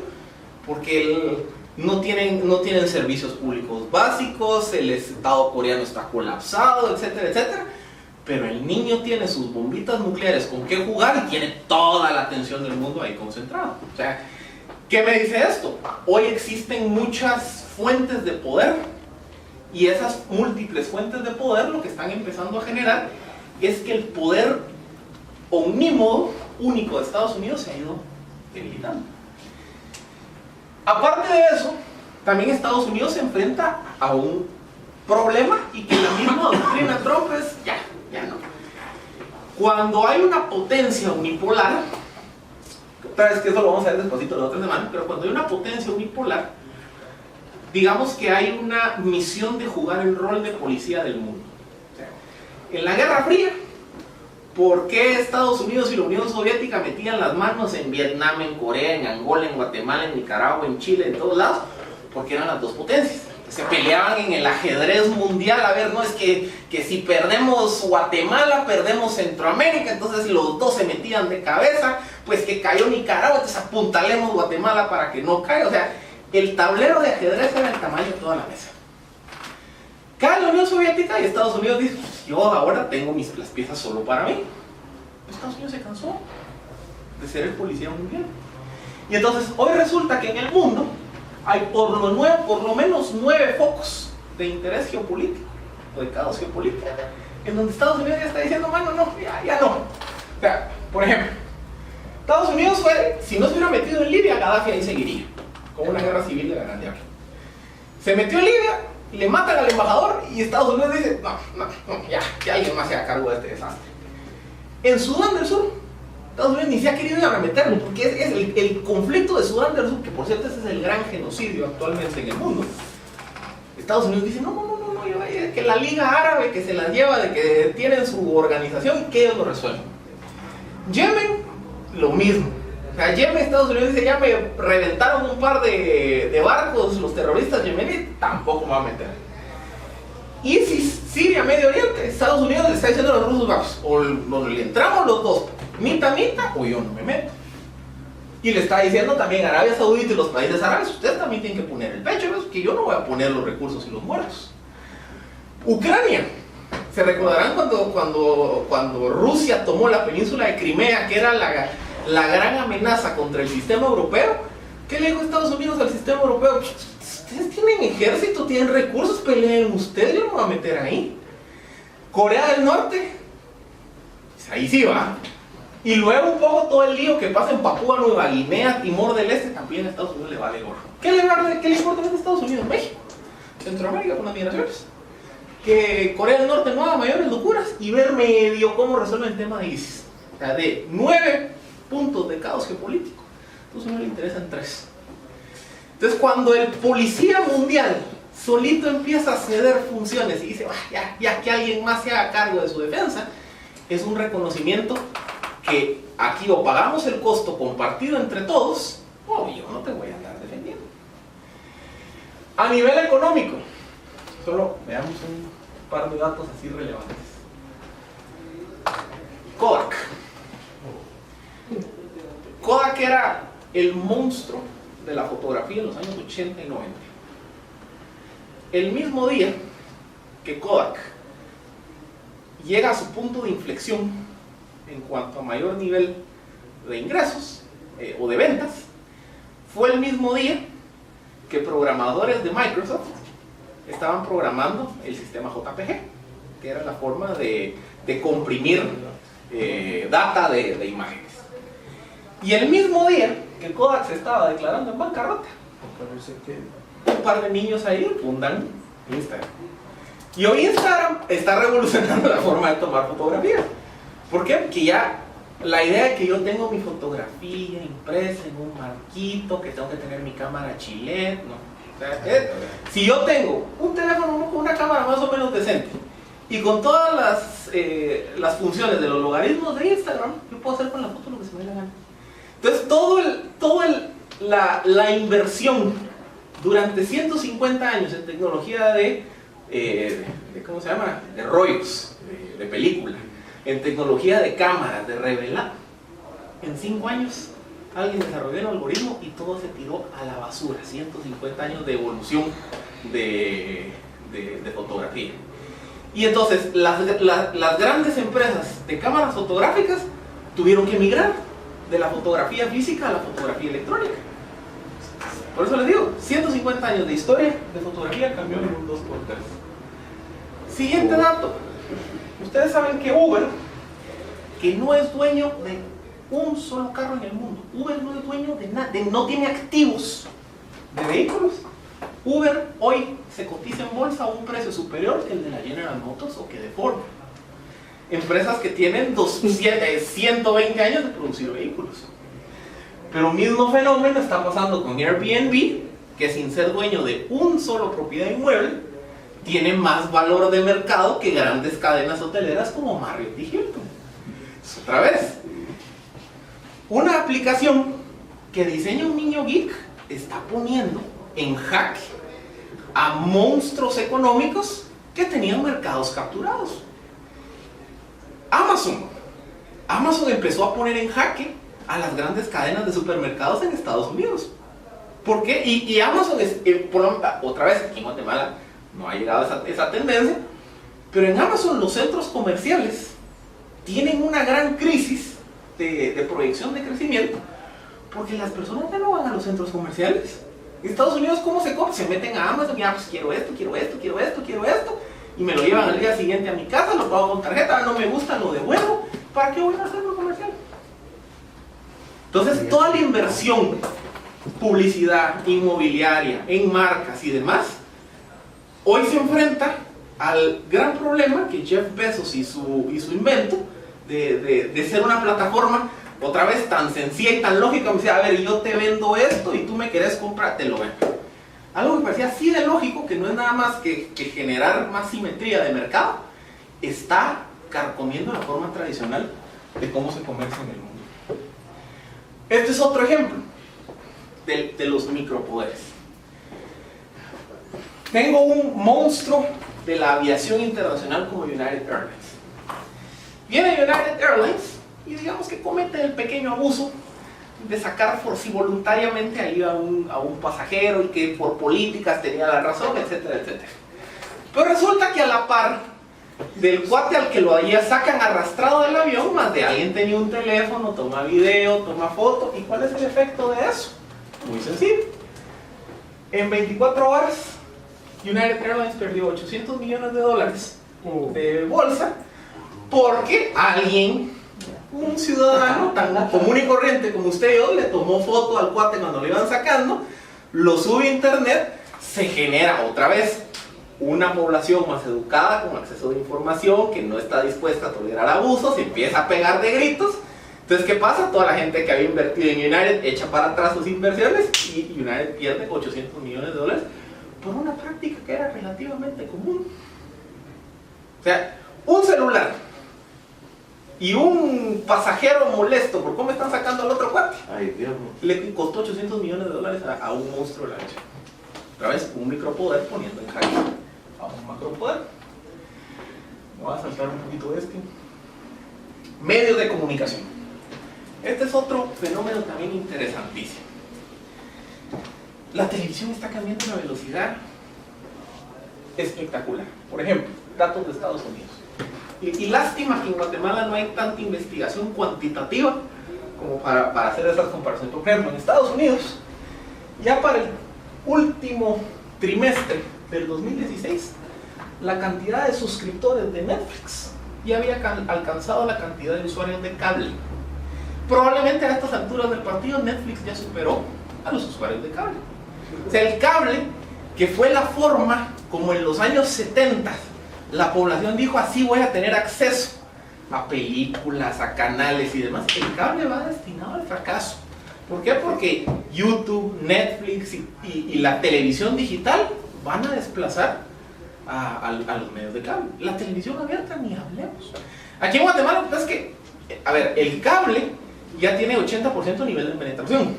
porque no tienen servicios públicos básicos, el Estado coreano está colapsado, etcétera, etcétera. Pero el niño tiene sus bombitas nucleares con qué jugar y tiene toda la atención del mundo ahí concentrada. O sea, ¿qué me dice esto? Hoy existen muchas fuentes de poder y esas múltiples fuentes de poder lo que están empezando a generar es que el poder omnímodo único de Estados Unidos se ha ido debilitando. Aparte de eso, también Estados Unidos se enfrenta a un problema y que la misma doctrina Trump es ya no. Cuando hay una potencia unipolar, otra vez que eso lo vamos a ver despacito la otra semana, pero cuando hay una potencia unipolar, digamos que hay una misión de jugar el rol de policía del mundo. O sea, en la Guerra Fría, ¿por qué Estados Unidos y la Unión Soviética metían las manos en Vietnam, en Corea, en Angola, en Guatemala, en Nicaragua, en Chile, en todos lados? Porque eran las dos potencias. Se peleaban en el ajedrez mundial, a ver, no es que si perdemos Guatemala, perdemos Centroamérica, entonces los dos se metían de cabeza, pues que cayó Nicaragua, entonces apuntalemos Guatemala para que no caiga. O sea, el tablero de ajedrez era el tamaño de toda la mesa. Cae la Unión Soviética y Estados Unidos dice, yo ahora tengo las piezas solo para mí. Estados Unidos se cansó de ser el policía mundial. Y entonces hoy resulta que en el mundo hay por lo menos 9 focos de interés geopolítico o de caos geopolítico en donde Estados Unidos ya está diciendo, mano, no, ya no. O sea, por ejemplo, Estados Unidos si no se hubiera metido en Libia, Gaddafi ahí seguiría con una guerra civil de la Gran Diablo. Se metió en Libia, le matan al embajador y Estados Unidos dice, no, ya alguien más se haga cargo de este desastre. En Sudán del Sur, Estados Unidos ni se ha querido arremeterlo, porque es el conflicto de Sudán del Sur, que por cierto ese es el gran genocidio actualmente en el mundo. Estados Unidos dice, no, que la Liga Árabe que se las lleva, de que tienen su organización y que ellos lo resuelven. Yemen, lo mismo. O sea, Yemen, Estados Unidos dice, ya me reventaron un par de barcos los terroristas yemeníes, tampoco me va a meter. ISIS, Siria, Medio Oriente, Estados Unidos le está diciendo a los rusos, vamos, o le entramos los dos, mitad, o yo no me meto. Y le está diciendo también a Arabia Saudita y los países árabes, ustedes también tienen que poner el pecho, ¿ves? Que yo no voy a poner los recursos y los muertos. Ucrania, se recordarán cuando Rusia tomó la península de Crimea, que era la gran amenaza contra el sistema europeo. ¿Qué le dijo Estados Unidos al sistema europeo? Ustedes tienen ejército, tienen recursos, peleen ustedes, yo no me voy a meter ahí. Corea del Norte, pues ahí sí va. Y luego un poco todo el lío que pasa en Papúa Nueva Guinea, Timor del Este, también a Estados Unidos le vale gorro. ¿Qué le importa a Estados Unidos? México, Centroamérica con las migraciones. Que Corea del Norte no haga mayores locuras y ver medio cómo resuelve el tema de ISIS. O sea, de 9 puntos de caos geopolítico, entonces no le interesan 3. Entonces cuando el policía mundial solito empieza a ceder funciones y dice, ya que alguien más se haga cargo de su defensa, es un reconocimiento que aquí o pagamos el costo compartido entre todos, o yo no te voy a andar defendiendo. A nivel económico, solo veamos un par de datos así relevantes. Kodak. Kodak era el monstruo de la fotografía en los años 80 y 90. El mismo día que Kodak llega a su punto de inflexión en cuanto a mayor nivel de ingresos o de ventas, fue el mismo día que programadores de Microsoft estaban programando el sistema JPG, que era la forma de comprimir data de imágenes. Y el mismo día que Kodak se estaba declarando en bancarrota, un par de niños ahí fundan Instagram. Y hoy Instagram está revolucionando la forma de tomar fotografías. ¿Por qué? Porque ya la idea de que yo tengo mi fotografía impresa en un marquito, que tengo que tener mi cámara Chilet, no. O sea, si yo tengo un teléfono con una cámara más o menos decente y con todas las funciones de los logaritmos de Instagram, yo puedo hacer con la foto lo que se me dé la gana. Entonces la inversión durante 150 años en tecnología de ¿cómo se llama? De rollos, de película, en tecnología de cámaras, de revelar, en 5 años alguien desarrolló el algoritmo y todo se tiró a la basura. 150 años de evolución de fotografía. Y entonces las grandes empresas de cámaras fotográficas tuvieron que migrar de la fotografía física a la fotografía electrónica. Por eso les digo, 150 años de historia de fotografía cambió en un 2x3. Siguiente dato. Ustedes saben que Uber, que no es dueño de un solo carro en el mundo, Uber no es dueño de nada, no tiene activos de vehículos. Uber hoy se cotiza en bolsa a un precio superior que el de la General Motors o que de Ford. Empresas que tienen 120 años de producir vehículos. Pero mismo fenómeno está pasando con Airbnb, que sin ser dueño de un solo propiedad inmueble, tiene más valor de mercado que grandes cadenas hoteleras como Marriott y Hilton. Otra vez, una aplicación que diseña un niño geek está poniendo en jaque a monstruos económicos que tenían mercados capturados. Amazon empezó a poner en jaque a las grandes cadenas de supermercados en Estados Unidos. ¿Por qué? Y Amazon es, otra vez, aquí en Guatemala no ha llegado esa tendencia, pero en Amazon los centros comerciales tienen una gran crisis de proyección de crecimiento, porque las personas ya no van a los centros comerciales. En Estados Unidos, ¿cómo se compra? Se meten a Amazon y pues quiero esto, y me lo llevan al día siguiente a mi casa, lo pago con tarjeta, no me gusta, lo devuelvo. ¿Para qué voy a hacer lo comercial? Entonces, toda la inversión, publicidad, inmobiliaria, en marcas y demás, hoy se enfrenta al gran problema que Jeff Bezos y su invento de ser una plataforma, otra vez tan sencilla y tan lógica, me decía, a ver, yo te vendo esto y tú me querés comprar, te lo vendo. Algo que parecía así de lógico, que no es nada más que generar más simetría de mercado, está carcomiendo la forma tradicional de cómo se comercia en el mundo. Este es otro ejemplo de los micropoderes. Tengo un monstruo de la aviación internacional como United Airlines. Viene United Airlines y digamos que comete el pequeño abuso de sacar voluntariamente ahí a un pasajero y que por políticas tenía la razón, etcétera, etcétera. Pero resulta que a la par del cuate al que lo sacan arrastrado del avión, más de alguien tenía un teléfono, toma video, toma foto. ¿Y cuál es el efecto de eso? Muy sencillo. En 24 horas, United Airlines perdió $800 millones de bolsa porque alguien, un ciudadano tan común y corriente como usted y yo, le tomó foto al cuate cuando lo iban sacando, lo sube a internet, se genera otra vez una población más educada, con acceso de información, que no está dispuesta a tolerar abusos, empieza a pegar de gritos. Entonces, ¿qué pasa? Toda la gente que había invertido en United echa para atrás sus inversiones y United pierde $800 millones por una práctica que era relativamente común. O sea, un celular y un pasajero molesto por cómo están sacando al otro cuate, Ay, Dios. le costó $800 millones a un monstruo de la leche. Otra vez, un micropoder poniendo en jaque a un macropoder. Me voy a saltar un poquito de este. Medios de comunicación. Este es otro fenómeno también interesantísimo. La televisión está cambiando a una velocidad espectacular. Por ejemplo, datos de Estados Unidos. Y lástima que en Guatemala no hay tanta investigación cuantitativa como para hacer esas comparaciones. Por ejemplo, en Estados Unidos, ya para el último trimestre del 2016, la cantidad de suscriptores de Netflix ya había alcanzado la cantidad de usuarios de cable. Probablemente a estas alturas del partido Netflix ya superó a los usuarios de cable. O sea, el cable, que fue la forma como en los años 70 la población dijo: así voy a tener acceso a películas, a canales y demás, el cable va destinado al fracaso. ¿Por qué? Porque YouTube, Netflix y la televisión digital van a desplazar a los medios de cable. La televisión abierta ni hablemos. Aquí en Guatemala, pues es que, a ver, el cable ya tiene 80% nivel de penetración.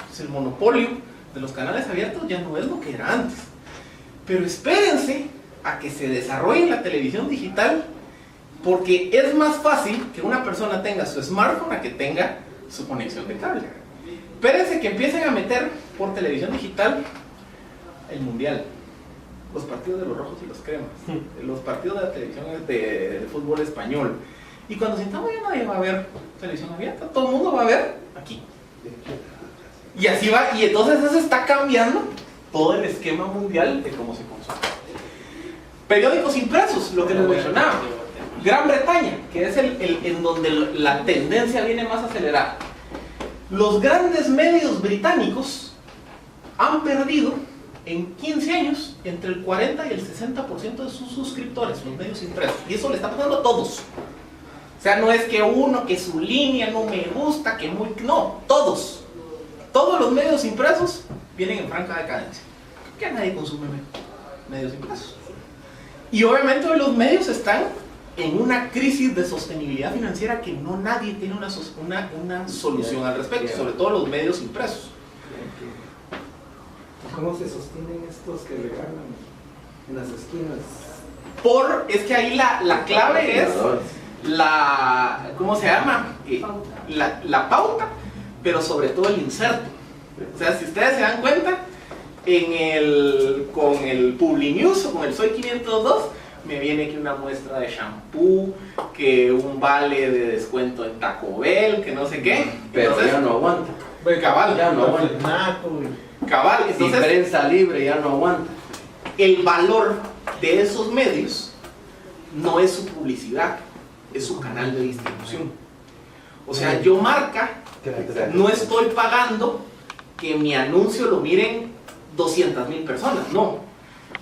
Pues el monopolio de los canales abiertos ya no es lo que era antes. Pero espérense a que se desarrolle la televisión digital, porque es más fácil que una persona tenga su smartphone a que tenga su conexión de cable. Espérense que empiecen a meter por televisión digital el mundial, los partidos de los rojos y los cremas, los partidos de la televisión de fútbol español. Y cuando sintamos, ya nadie va a ver televisión abierta, todo el mundo va a ver aquí. Y así va, y entonces eso está cambiando todo el esquema mundial de cómo se consume. Periódicos impresos, lo que les mencionaba. Gran Bretaña, que es en donde la tendencia viene más acelerada. Los grandes medios británicos han perdido en 15 años entre el 40 y el 60% de sus suscriptores, los medios impresos. Y eso le está pasando a todos. O sea, no es que uno, que su línea no me gusta, que muy... No, todos. Todos los medios impresos vienen en franca decadencia. Que nadie consume medios impresos. Y obviamente hoy los medios están en una crisis de sostenibilidad financiera que no nadie tiene una solución al respecto, sobre todo los medios impresos. ¿Cómo se sostienen estos que regalan en las esquinas? Es que ahí la clave es ¿cómo se llama? La pauta, pero sobre todo el inserto. O sea, si ustedes se dan cuenta, con el Publinews o con el Soy 502, me viene que una muestra de shampoo, que un vale de descuento en Taco Bell, que no sé qué. Pero entonces, ya no aguanta. Cabal, Ya no aguanta. cabal. Sin Entonces, prensa libre ya no aguanta. el valor de esos medios no es su publicidad, es su canal de distribución. O sea, yo marca, no estoy pagando que mi anuncio lo miren 200,000 personas, no.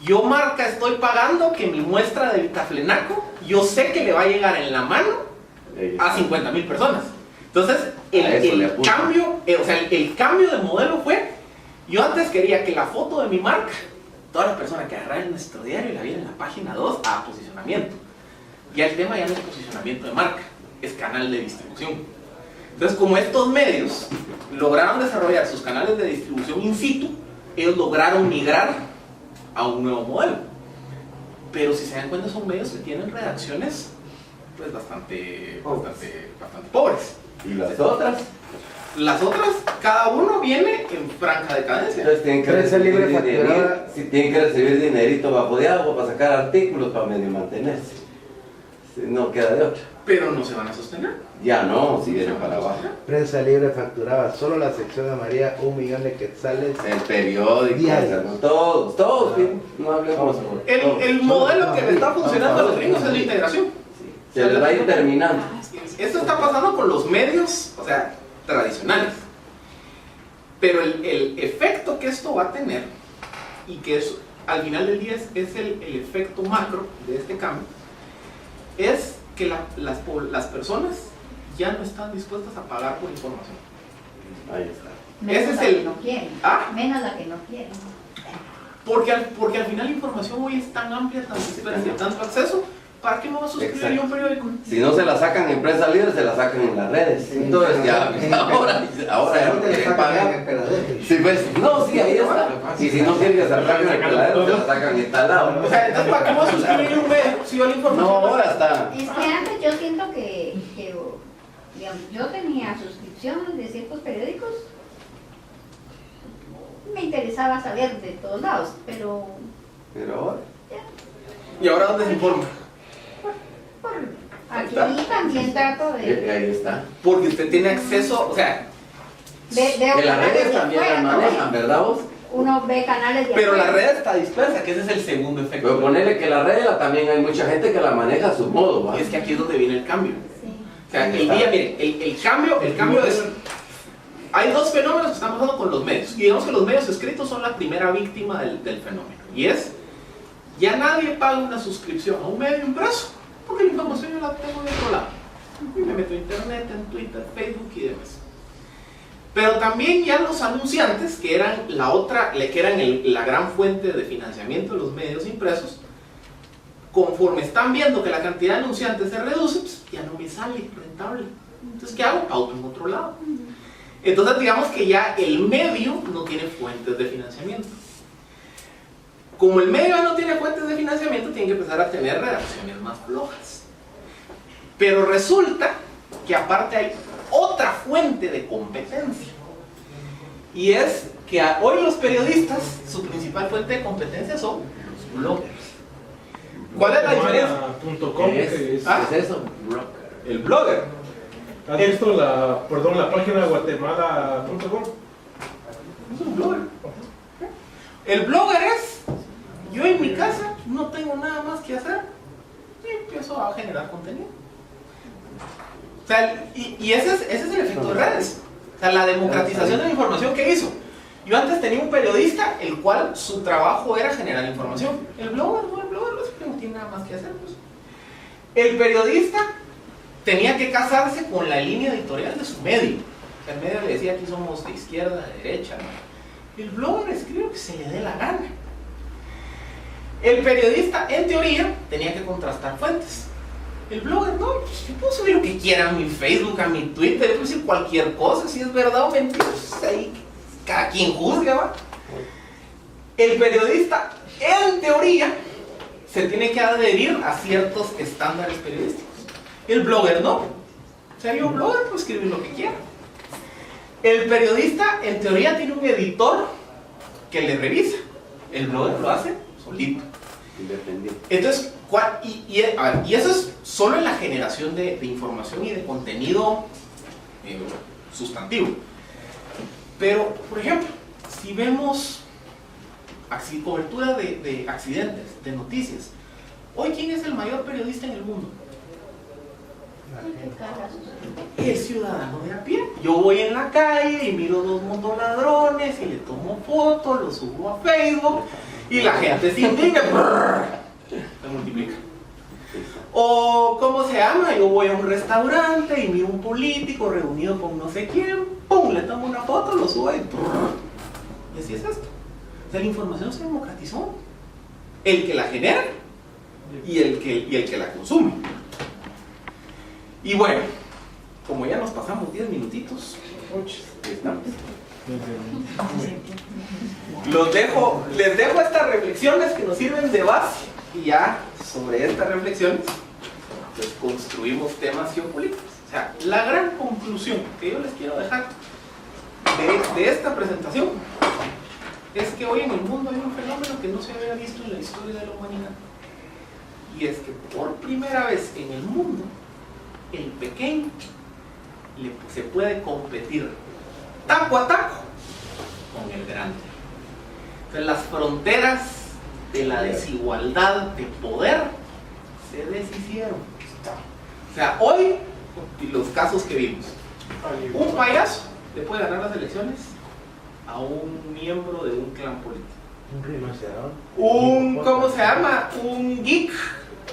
Yo marca estoy pagando que mi muestra de Vitaflenaco, yo sé que le va a llegar en la mano a 50,000 personas. Entonces, el cambio de modelo fue, yo antes quería que la foto de mi marca, toda la persona que agarrara en nuestro diario y la viera en la página 2 a posicionamiento. Ya el tema ya no es posicionamiento de marca, es canal de distribución. Entonces, como estos medios lograron desarrollar sus canales de distribución in situ, ellos lograron migrar a un nuevo modelo. Pero si se dan cuenta, son medios que tienen redacciones pues bastante pobres. ¿Y las otras? Las otras, cada uno viene en franja decadencia. Entonces tienen que Prensa recibir libre dinerito, facturada. si tienen que recibir dinerito bajo de agua para sacar artículos para medio mantenerse. No queda de otra. pero no se van a sostener. Ya no, si viene para abajo. Prensa Libre facturaba solo la sección amarilla 1 millón de quetzales. El periódico, Diarios. ¿no? Todos, bien, no hablemos. El modelo que le está funcionando a los gringos es la integración. Se les va a ir terminando. Esto está pasando con los medios, o sea, tradicionales. Pero el efecto que esto va a tener, y que es, al final del día es el efecto macro de este cambio, es que las personas ya no están dispuestas a pagar por información. Ahí está. Menos Ese es la el- que no quieren. ¿Ah? Menos la que no quieren. Porque al final la información hoy es tan amplia, tan dispersa, de tanto acceso, ¿para qué me voy a suscribir yo a un Exacto. periódico? Si no se la sacan en prensa libre, se la sacan en las redes. Entonces ya, ahora ya no tienen que pagar. Sí, pues, no, sí, ahí está. Y si no quieren que se la saquen en el peladero, se la sacan en tal lado. O sea, entonces ¿para qué me voy a suscribir yo a un medio si yo la información? No, ahora está. Es que antes yo siento que digamos, yo tenía suscripciones de ciertos periódicos. Me interesaba saber de todos lados, pero Pero ahora. ¿Y ahora dónde se informa? aquí también trato de Ahí está. Porque usted tiene acceso, o sea, veo Que las canales redes de también afuera, las ¿no? manejan, ¿verdad vos? Uno ve canales de pero la afuera. red está dispersa, que ese es el segundo efecto. Pero ponerle que la red también hay mucha gente que la maneja a su modo, ¿va? Es que aquí es donde viene el cambio. Sí. O sea, el día, miren, el cambio es... Hay dos fenómenos que están pasando con los medios. Y digamos que los medios escritos son la primera víctima del fenómeno. Y es, ya nadie paga una suscripción a un medio impreso, porque la información yo la tengo de otro lado. Y me meto a internet, en Twitter, Facebook y demás. Pero también ya los anunciantes, que eran la gran fuente de financiamiento de los medios impresos, conforme están viendo que la cantidad de anunciantes se reduce, pues ya no me sale rentable. Entonces, ¿qué hago? Pauto en otro lado. Entonces, digamos que ya el medio no tiene fuentes de financiamiento. Como el medio no tiene fuentes de financiamiento, tiene que empezar a tener redacciones más flojas. Pero resulta que aparte hay otra fuente de competencia. Y es que hoy los periodistas, su principal fuente de competencia son los bloggers. ¿Cuál es la diferencia? .com, ¿Qué que es, Ah. ¿Qué es eso? Broker. El blogger. ¿has visto la página guatemala.com? Es un blogger. El blogger es, yo en mi casa no tengo nada más que hacer y empiezo a generar contenido. O sea, y ese es el efecto de redes. O sea, la democratización de la información que hizo. Yo antes tenía un periodista el cual su trabajo era generar información. El blogger no tiene nada más que hacer. Pues. El periodista tenía que casarse con la línea editorial de su medio. O sea, el medio le decía aquí somos de izquierda, de derecha, ¿no? El blogger escribe lo que se le dé la gana. El periodista, en teoría, tenía que contrastar fuentes. El blogger, no, pues yo puedo subir lo que quiera a mi Facebook, a mi Twitter, yo puedo decir cualquier cosa, si es verdad o mentira, pues ahí cada quien juzga, ¿va? El periodista, en teoría, se tiene que adherir a ciertos estándares periodísticos. El blogger no. O sea, yo blogger puedo escribir lo que quiera. El periodista, en teoría, tiene un editor que le revisa. El blogger lo hace solito. Independiente. Entonces, y eso es solo en la generación de información y de contenido sustantivo. Pero, por ejemplo, si vemos cobertura de accidentes, de noticias, hoy, ¿quién es el mayor periodista en el mundo? El ciudadano de a pie. Yo voy en la calle y miro dos motoladrones y le tomo fotos, lo subo a Facebook y la gente se indigna, se multiplica. O, ¿cómo se llama? Yo voy a un restaurante y miro un político reunido con no sé quién, ¡pum! Le tomo una foto, lo subo y así es esto. O sea, la información se democratizó. El que la genera y el que la consume. Y bueno, como ya nos pasamos 10 minutitos, estamos. Les dejo estas reflexiones que nos sirven de base y ya sobre estas reflexiones pues construimos temas geopolíticos. O sea, la gran conclusión que yo les quiero dejar de esta presentación es que hoy en el mundo hay un fenómeno que no se había visto en la historia de la humanidad. Y es que por primera vez en el mundo, el pequeño se puede competir taco a taco con el grande. Entonces las fronteras de la desigualdad de poder se deshicieron. O sea, hoy, los casos que vimos, un payaso le puede ganar las elecciones a un miembro de un clan político. ¿Cómo se llama? Un geek,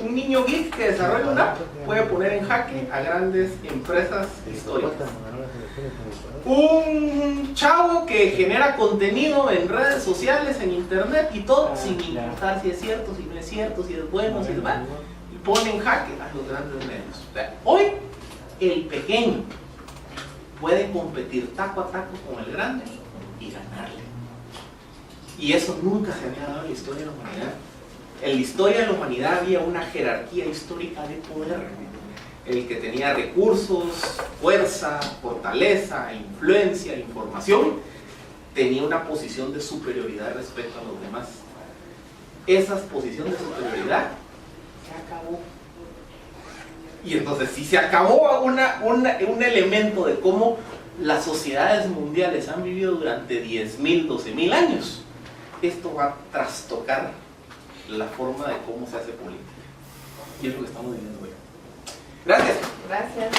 un niño geek que desarrolla una app puede poner en jaque a grandes empresas históricas. Un chavo que genera contenido en redes sociales, en internet y todo, sin importar si es cierto, si no es cierto, si es bueno, si es malo, y pone en jaque a los grandes medios. O sea, hoy el pequeño puede competir taco a taco con el grande y ganarle. Y eso nunca se había dado en la historia de la humanidad. En la historia de la humanidad había una jerarquía histórica de poder. El que tenía recursos, fuerza, fortaleza, influencia, información, tenía una posición de superioridad respecto a los demás. Esa posición de superioridad se acabó. Y entonces, si se acabó un elemento de cómo las sociedades mundiales han vivido durante 10.000, 12.000 años, esto va a trastocar la forma de cómo se hace política. Y es lo que estamos viviendo hoy. Gracias. Gracias.